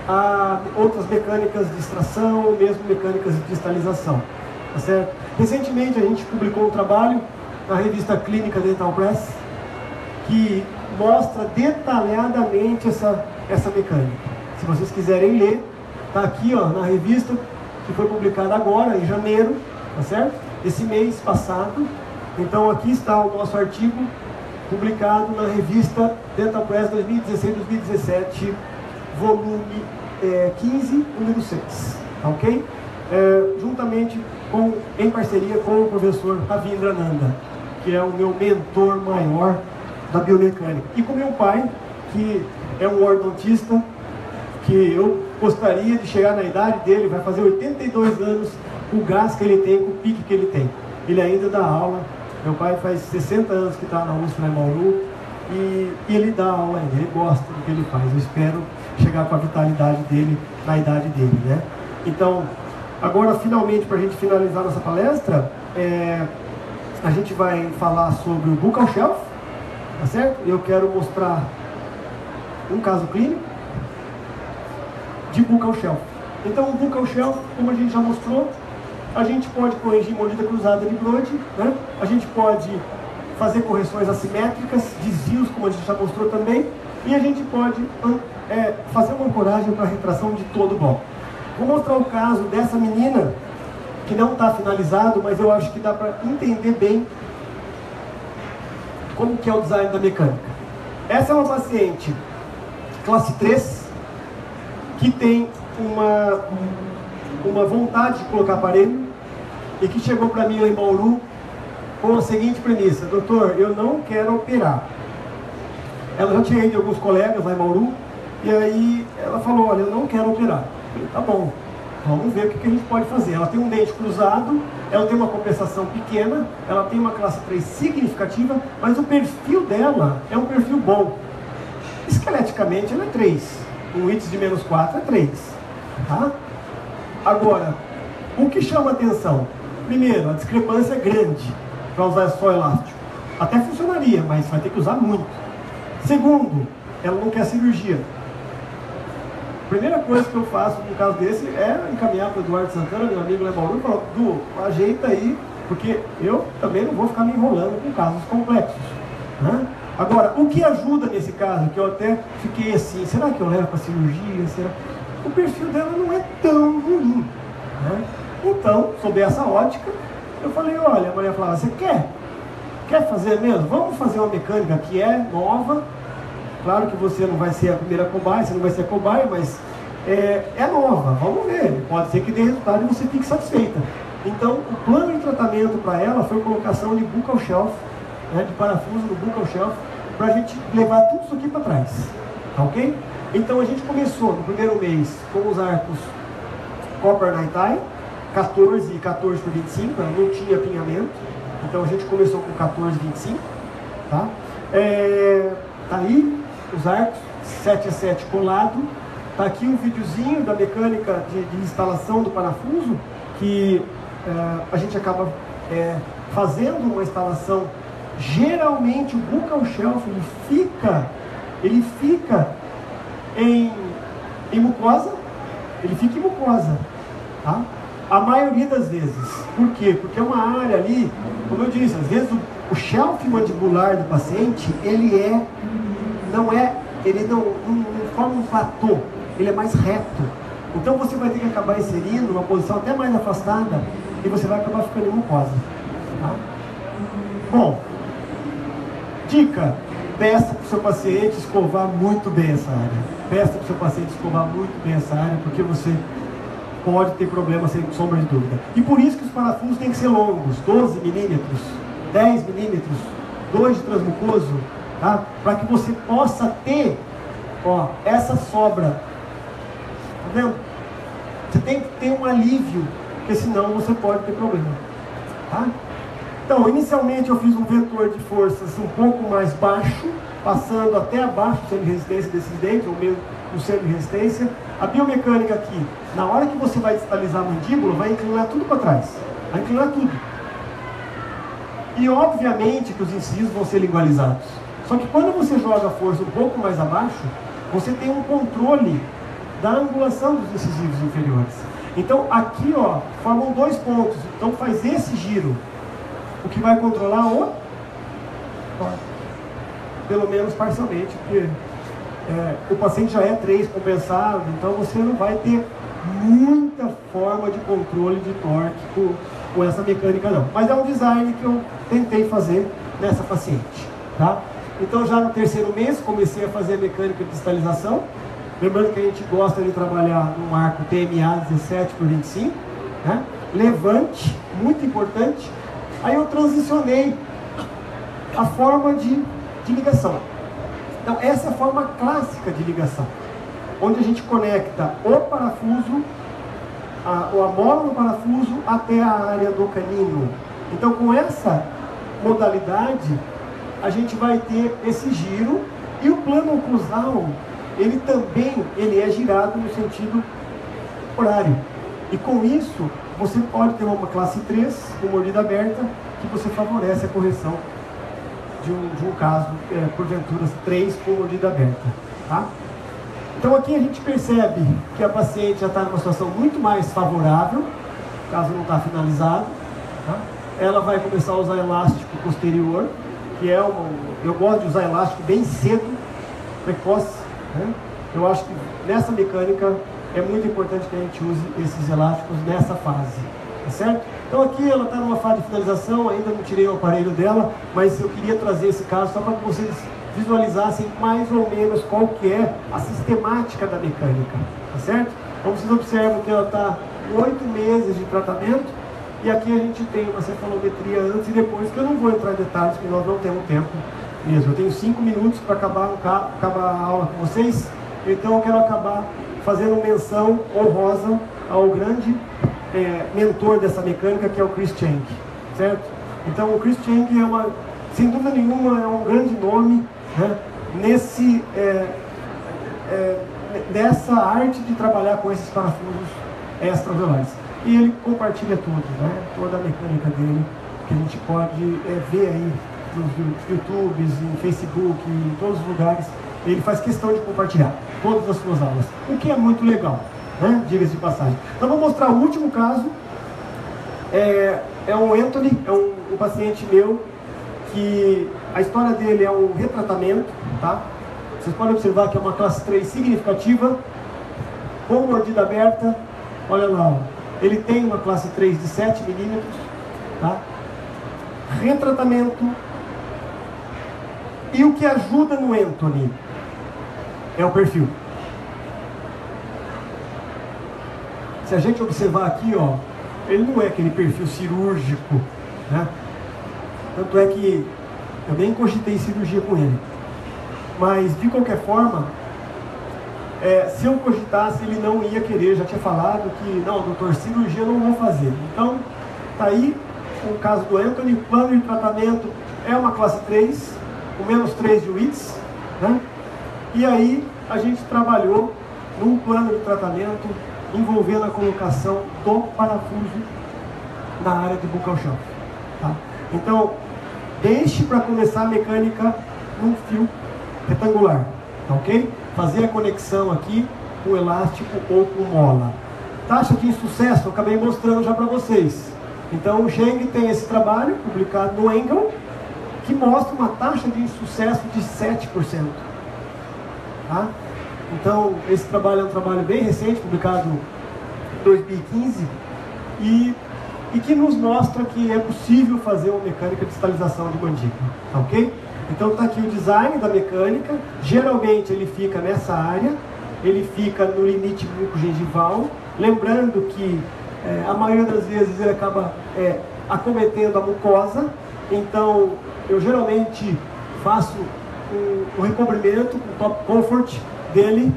Speaker 1: a outras mecânicas de extração, ou mesmo mecânicas de distalização, tá certo? Recentemente a gente publicou um trabalho na revista Clínica Dental Press que mostra detalhadamente essa mecânica. Se vocês quiserem ler, tá aqui ó, na revista que foi publicada agora, em janeiro, tá certo? Esse mês passado. Então aqui está o nosso artigo publicado na revista Dental Press 2016-2017, volume 15, número 6, ok? Juntamente em parceria com o professor Ravindra Nanda, que é o meu mentor maior da biomecânica, e com meu pai, que é um ortodontista, que eu gostaria de chegar na idade dele, vai fazer 82 anos, o gás que ele tem, com o pique que ele tem. Ele ainda dá aula. Meu pai faz 60 anos que está na USP, lá em Bauru, e ele dá aula ainda, ele gosta do que ele faz. Eu espero chegar com a vitalidade dele na idade dele, né? Então, agora finalmente, para a gente finalizar nossa palestra, a gente vai falar sobre o buccal shelf, tá certo? Eu quero mostrar um caso clínico de buccal shelf. Então, o buccal shelf, como a gente já mostrou, a gente pode corrigir mordida cruzada de Brody, né? A gente pode fazer correções assimétricas, desvios, como a gente já mostrou também, e a gente pode fazer uma ancoragem para retração de todo o bloco. Vou mostrar o caso dessa menina, que não está finalizado, mas eu acho que dá para entender bem como que é o design da mecânica. Essa é uma paciente classe 3, que tem uma vontade de colocar aparelho, e que chegou para mim lá em Bauru com a seguinte premissa: doutor, eu não quero operar. Ela já tinha ido de alguns colegas lá em Bauru, e aí ela falou, olha, eu não quero operar. Eu falei, tá bom, vamos ver o que a gente pode fazer. Ela tem um dente cruzado, ela tem uma compensação pequena, ela tem uma classe 3 significativa, mas o perfil dela é um perfil bom. Esqueleticamente ela é 3, um ITS de -4 é 3, tá? Agora, o que chama atenção? Primeiro, a discrepância é grande para usar só elástico. Até funcionaria, mas vai ter que usar muito. Segundo, ela não quer cirurgia. A primeira coisa que eu faço num caso desse é encaminhar para o Eduardo Santana, meu amigo lá em Bauru, e falar, Du, ajeita aí, porque eu também não vou ficar me enrolando com casos complexos, né? Agora, o que ajuda nesse caso, que eu até fiquei assim, será que eu levo para cirurgia? Será? O perfil dela não é tão ruim, né? Então, sob essa ótica, eu falei, olha, a Maria Flávia, você quer fazer mesmo? Vamos fazer uma mecânica que é nova. Claro que você não vai ser a primeira cobaia, você não vai ser a cobaia, mas é nova, vamos ver. Pode ser que dê resultado e você fique satisfeita. Então, o plano de tratamento para ela foi a colocação de buccal shelf, né, de parafuso no buccal shelf, para a gente levar tudo isso aqui para trás, tá ok? Então, a gente começou no primeiro mês com os arcos Copper Night Eye, 14 e 14 por 25, ela não tinha apinhamento, então a gente começou com 14 e 25, tá? Tá aí os arcos 7x7 colado, tá aqui um videozinho da mecânica de instalação do parafuso, que a gente acaba fazendo uma instalação. Geralmente o buccal shelf ele fica em mucosa, tá? A maioria das vezes. Por quê? Porque é uma área ali, como eu disse, às vezes o shelf mandibular do paciente, ele não forma um platô, ele é mais reto. Então você vai ter que acabar inserindo uma posição até mais afastada e você vai acabar ficando em mucosa, tá? Bom, dica: peça para o seu paciente escovar muito bem essa área. Peça para o seu paciente escovar muito bem essa área, porque você pode ter problema, sem sombra de dúvida. E por isso que os parafusos têm que ser longos, 12 milímetros, 10 milímetros, 2 de transmucoso, tá? Para que você possa ter, ó, essa sobra. Tá vendo? Você tem que ter um alívio, porque senão você pode ter problema, tá? Então, inicialmente eu fiz um vetor de forças um pouco mais baixo, passando até abaixo do centro de resistência desses dentes, ou mesmo no centro de resistência. A biomecânica aqui, na hora que você vai distalizar a mandíbula, vai inclinar tudo para trás. Vai inclinar tudo. E obviamente que os incisivos vão ser lingualizados. Só que quando você joga a força um pouco mais abaixo, você tem um controle da angulação dos incisivos inferiores. Então aqui, ó, formam 2 pontos. Então faz esse giro, o que vai controlar pelo menos parcialmente, porque o paciente já é 3 compensado, então você não vai ter muita forma de controle de torque com essa mecânica não. Mas é um design que eu tentei fazer nessa paciente, tá? Então já no 3º mês comecei a fazer a mecânica de distalização. Lembrando que a gente gosta de trabalhar num arco TMA 17 por 25, né? Levante, muito importante. Aí eu transicionei a forma de ligação. Então essa é a forma clássica de ligação, onde a gente conecta o parafuso, a mola do parafuso até a área do canino. Então com essa modalidade a gente vai ter esse giro, e o plano oclusal ele também é girado no sentido horário. E com isso você pode ter uma classe 3 com mordida aberta, que você favorece a correção de um caso, porventura 3 com mordida aberta, tá? Então aqui a gente percebe que a paciente já está numa situação muito mais favorável, o caso não está finalizado, tá? Ela vai começar a usar elástico posterior, que é eu gosto de usar elástico bem cedo, precoce, né? Eu acho que nessa mecânica é muito importante que a gente use esses elásticos nessa fase, tá certo? Então aqui ela está numa fase de finalização, ainda não tirei o aparelho dela, mas eu queria trazer esse caso só para que vocês visualizassem mais ou menos qual que é a sistemática da mecânica, tá certo? Então vocês observam que ela está com 8 meses de tratamento, e aqui a gente tem uma cefalometria antes e depois, que eu não vou entrar em detalhes, porque nós não temos tempo mesmo. Eu tenho 5 minutos para acabar a aula com vocês, então eu quero acabar fazendo menção honrosa ao grande mentor dessa mecânica, que é o Chris Cheng, certo? Então o Chris Cheng sem dúvida nenhuma, é um grande nome, né, nessa arte de trabalhar com esses parafusos extravelares. E ele compartilha tudo, né, toda a mecânica dele, que a gente pode ver aí nos YouTubes, em Facebook, em todos os lugares. Ele faz questão de compartilhar todas as suas aulas, o que é muito legal, né? Diga-se de passagem. Então vou mostrar o último caso. É um Anthony, um paciente meu, que a história dele é um retratamento, tá? Vocês podem observar que é uma classe 3 significativa, com mordida aberta. Olha lá, ó. Ele tem uma classe 3 de 7 milímetros, tá? Retratamento. E o que ajuda no Anthony é o perfil. Se a gente observar aqui, ó, ele não é aquele perfil cirúrgico, né? Tanto é que eu nem cogitei cirurgia com ele. Mas, de qualquer forma, se eu cogitasse, ele não ia querer. Já tinha falado que, não, doutor, cirurgia eu não vou fazer. Então, tá aí o caso do Anthony. Plano de tratamento é uma classe 3, com menos 3 de WITS, né? E aí a gente trabalhou num plano de tratamento envolvendo a colocação do parafuso na área de buccal shelf, tá? Então, deixe para começar a mecânica num fio retangular, tá ok? Fazer a conexão aqui com elástico ou com mola. Taxa de insucesso eu acabei mostrando já para vocês. Então o Cheng tem esse trabalho publicado no Engel, que mostra uma taxa de insucesso de 7%. Tá? Então esse trabalho é um trabalho bem recente, publicado em 2015, e que nos mostra que é possível fazer uma mecânica de estalização de mandíbula, tá ok? Então está aqui o design da mecânica. Geralmente ele fica nessa área, ele fica no limite bucogengival, lembrando que a maioria das vezes ele acaba acometendo a mucosa. Então eu geralmente faço um recobrimento com top comfort dele,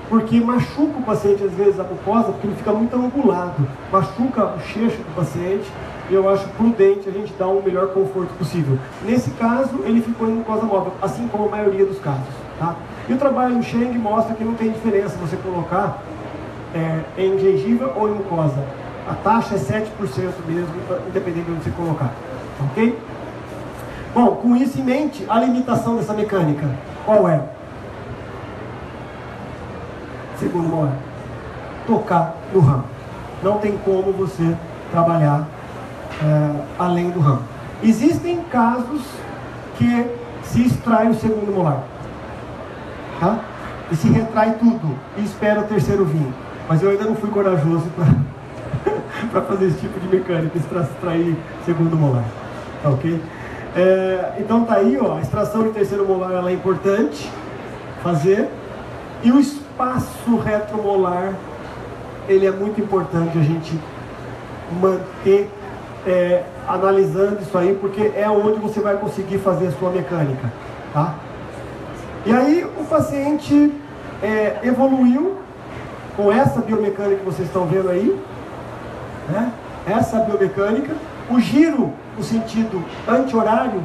Speaker 1: porque machuca o paciente às vezes a mucosa, porque ele fica muito angulado, machuca o queixo do paciente, e eu acho prudente a gente dar o melhor conforto possível. Nesse caso, ele ficou em mucosa móvel, assim como a maioria dos casos, tá? E o trabalho do Cheng mostra que não tem diferença você colocar em gengiva ou em mucosa. A taxa é 7% mesmo, independente de onde você colocar, ok? Bom, com isso em mente, a limitação dessa mecânica, qual é? Segundo molar, tocar no ramo. Não tem como você trabalhar além do ramo. Existem casos que se extrai o segundo molar, tá? E se retrai tudo e espera o terceiro vir. Mas eu ainda não fui corajoso para fazer esse tipo de mecânica, extrair segundo molar, tá ok? Então tá aí, ó, a extração de terceiro molar ela é importante fazer, e o espaço retromolar ele é muito importante a gente manter analisando isso aí, porque é onde você vai conseguir fazer a sua mecânica, tá? E aí o paciente evoluiu com essa biomecânica que vocês estão vendo aí, né? Essa biomecânica, o giro no sentido anti-horário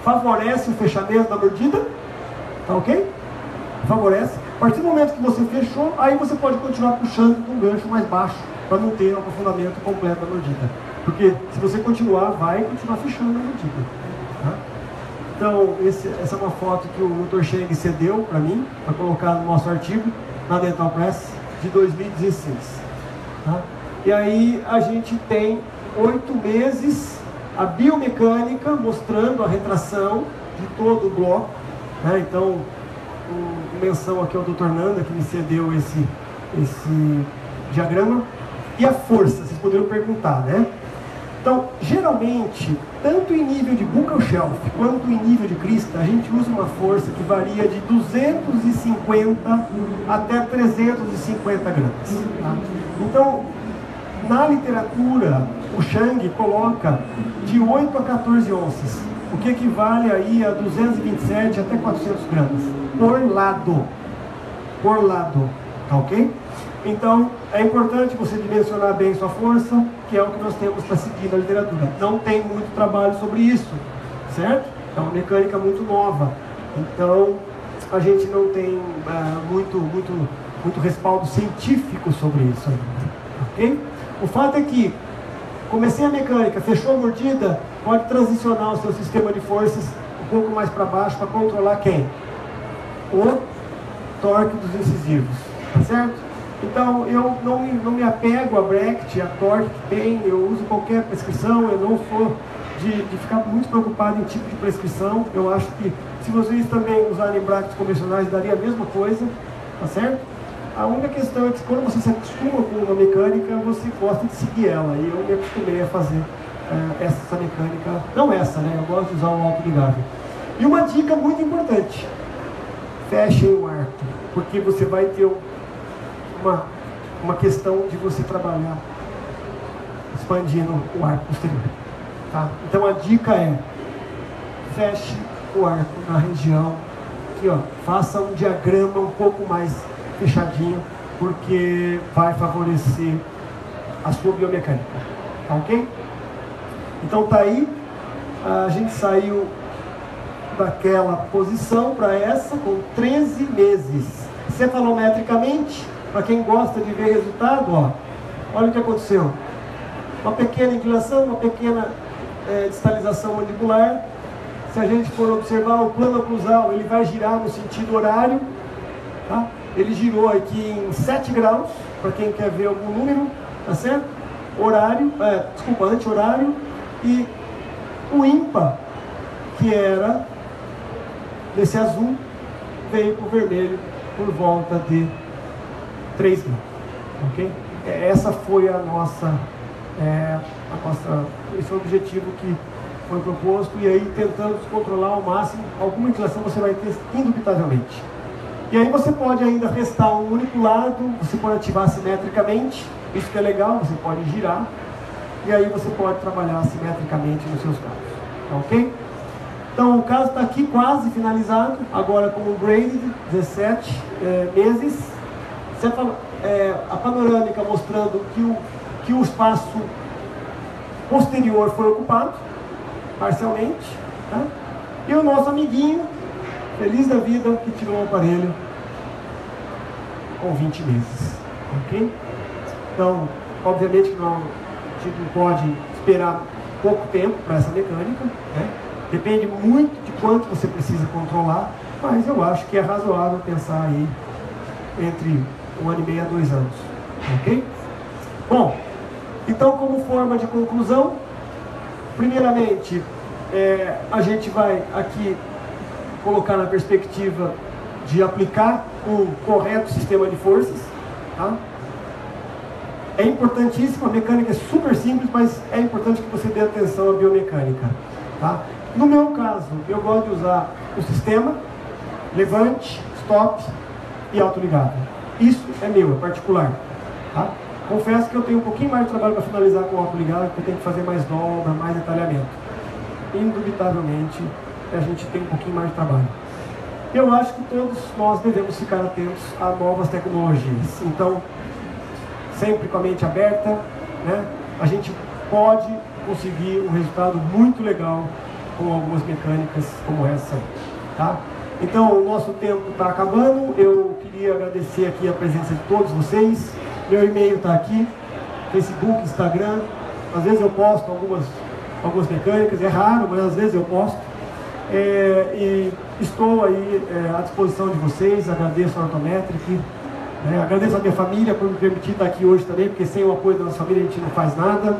Speaker 1: favorece o fechamento da mordida, tá ok? Favorece. A partir do momento que você fechou, aí você pode continuar puxando com um gancho mais baixo, para não ter um aprofundamento completo da mordida. Porque se você continuar, vai continuar fechando a mordida, tá? Então, essa é uma foto que o Dr. Cheng cedeu para mim, para colocar no nosso artigo, na Dental Press, de 2016. Tá? E aí a gente tem 8 meses, a biomecânica mostrando a retração de todo o bloco, né? Então, menção aqui ao Dr. Nanda, que me cedeu esse diagrama. E a força, vocês poderiam perguntar, né? Então, geralmente, tanto em nível de buccal shelf quanto em nível de crista, a gente usa uma força que varia de 250 até 350 gramas. Tá? Então, na literatura, o Chang coloca de 8 a 14 onças, o que equivale aí a 227 até 400 gramas por lado. Por lado, tá ok? Então, é importante você dimensionar bem sua força, que é o que nós temos para seguir na literatura. Não tem muito trabalho sobre isso, certo? É uma mecânica muito nova. Então, a gente não tem muito respaldo científico sobre isso ainda, ok? O fato é que, comecei a mecânica, fechou a mordida, pode transicionar o seu sistema de forças um pouco mais para baixo para controlar quem? O torque dos incisivos, tá certo? Então, eu não me apego a bracket, a torque que tem, eu uso qualquer prescrição, eu não sou de ficar muito preocupado em tipo de prescrição. Eu acho que se vocês também usarem brackets convencionais, daria a mesma coisa, tá certo? A única questão é que quando você se acostuma com uma mecânica, você gosta de seguir ela, e eu me acostumei a fazer essa mecânica, não essa, né? Eu gosto de usar um autoligável. E uma dica muito importante: fechem o arco, porque você vai ter uma questão de você trabalhar expandindo o arco posterior, tá? Então a dica é: feche o arco na região aqui, ó, faça um diagrama um pouco mais fechadinho, porque vai favorecer a sua biomecânica, tá ok? Então tá aí, a gente saiu daquela posição para essa com 13 meses. Cefalometricamente, para quem gosta de ver resultado, ó, olha o que aconteceu. Uma pequena inclinação, uma pequena distalização mandibular. Se a gente for observar o plano oclusal, ele vai girar no sentido horário, tá? Ele girou aqui em 7 graus, para quem quer ver algum número, tá certo? Horário, anti-horário, e o ímpar, que era desse azul, veio para o vermelho por volta de 3 graus, ok? Essa foi esse é o objetivo que foi proposto, e aí tentando controlar ao máximo. Alguma inclinação você vai ter indubitavelmente. E aí você pode ainda restar um único lado, você pode ativar simetricamente, isso que é legal, você pode girar, e aí você pode trabalhar simetricamente nos seus casos, tá ok? Então o caso está aqui quase finalizado, agora com o graded, 17 meses. A panorâmica mostrando que o espaço posterior foi ocupado, parcialmente, tá? E o nosso amiguinho, feliz da vida, que tirou o aparelho com 20 meses, ok? Então, obviamente que a gente não pode esperar pouco tempo para essa mecânica, né? Depende muito de quanto você precisa controlar, mas eu acho que é razoável pensar aí entre 1 ano e meio a 2 anos, ok? Bom, então, como forma de conclusão, primeiramente, a gente vai aqui colocar na perspectiva de aplicar um correto sistema de forças, tá? É importantíssimo, a mecânica é super simples, mas é importante que você dê atenção à biomecânica, tá? No meu caso, eu gosto de usar o sistema, levante, stop e autoligável. Isso é meu, é particular, tá? Confesso que eu tenho um pouquinho mais de trabalho para finalizar com o autoligável, porque eu tenho que fazer mais dobra, mais detalhamento. Indubitavelmente, a gente tem um pouquinho mais de trabalho. Eu acho que todos nós devemos ficar atentos a novas tecnologias. Então, sempre com a mente aberta, né? A gente pode conseguir um resultado muito legal com algumas mecânicas como essa, tá? Então, o nosso tempo está acabando. Eu queria agradecer aqui a presença de todos vocês. Meu e-mail está aqui, Facebook, Instagram. Às vezes eu posto algumas mecânicas, é raro, mas às vezes eu posto. E estou aí à disposição de vocês. Agradeço a Orthometric, agradeço a minha família por me permitir estar aqui hoje também, porque sem o apoio da nossa família a gente não faz nada.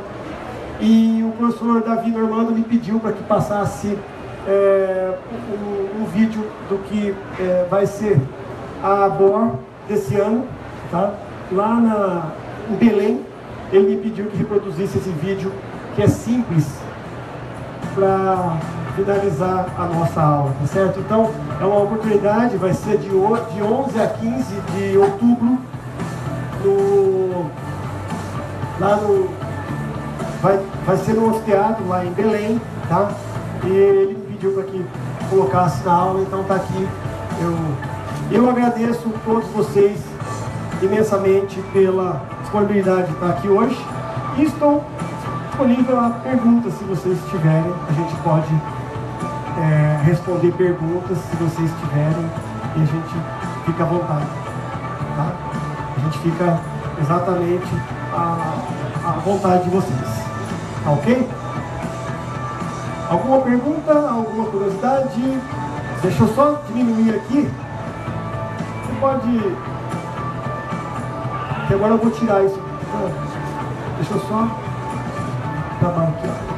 Speaker 1: E o professor Davi Normando me pediu para que passasse um vídeo do que vai ser a ABOR desse ano, tá? Lá em Belém. Ele me pediu que reproduzisse esse vídeo, que é simples, para finalizar a nossa aula, tá certo? Então, é uma oportunidade, vai ser de 11 a 15 de outubro, vai ser no anfiteatro lá em Belém, tá? E ele me pediu para que colocasse na aula, então tá aqui. Eu agradeço a todos vocês imensamente pela disponibilidade de estar aqui hoje, e estou disponível a perguntas, se vocês tiverem. A gente pode responder perguntas se vocês tiverem, e a gente fica à vontade, tá? A gente fica exatamente à vontade de vocês, tá ok? Alguma pergunta, alguma curiosidade? Deixa eu só diminuir aqui. Você pode... que agora eu vou tirar isso. Deixa eu só trabalhar aqui, ó.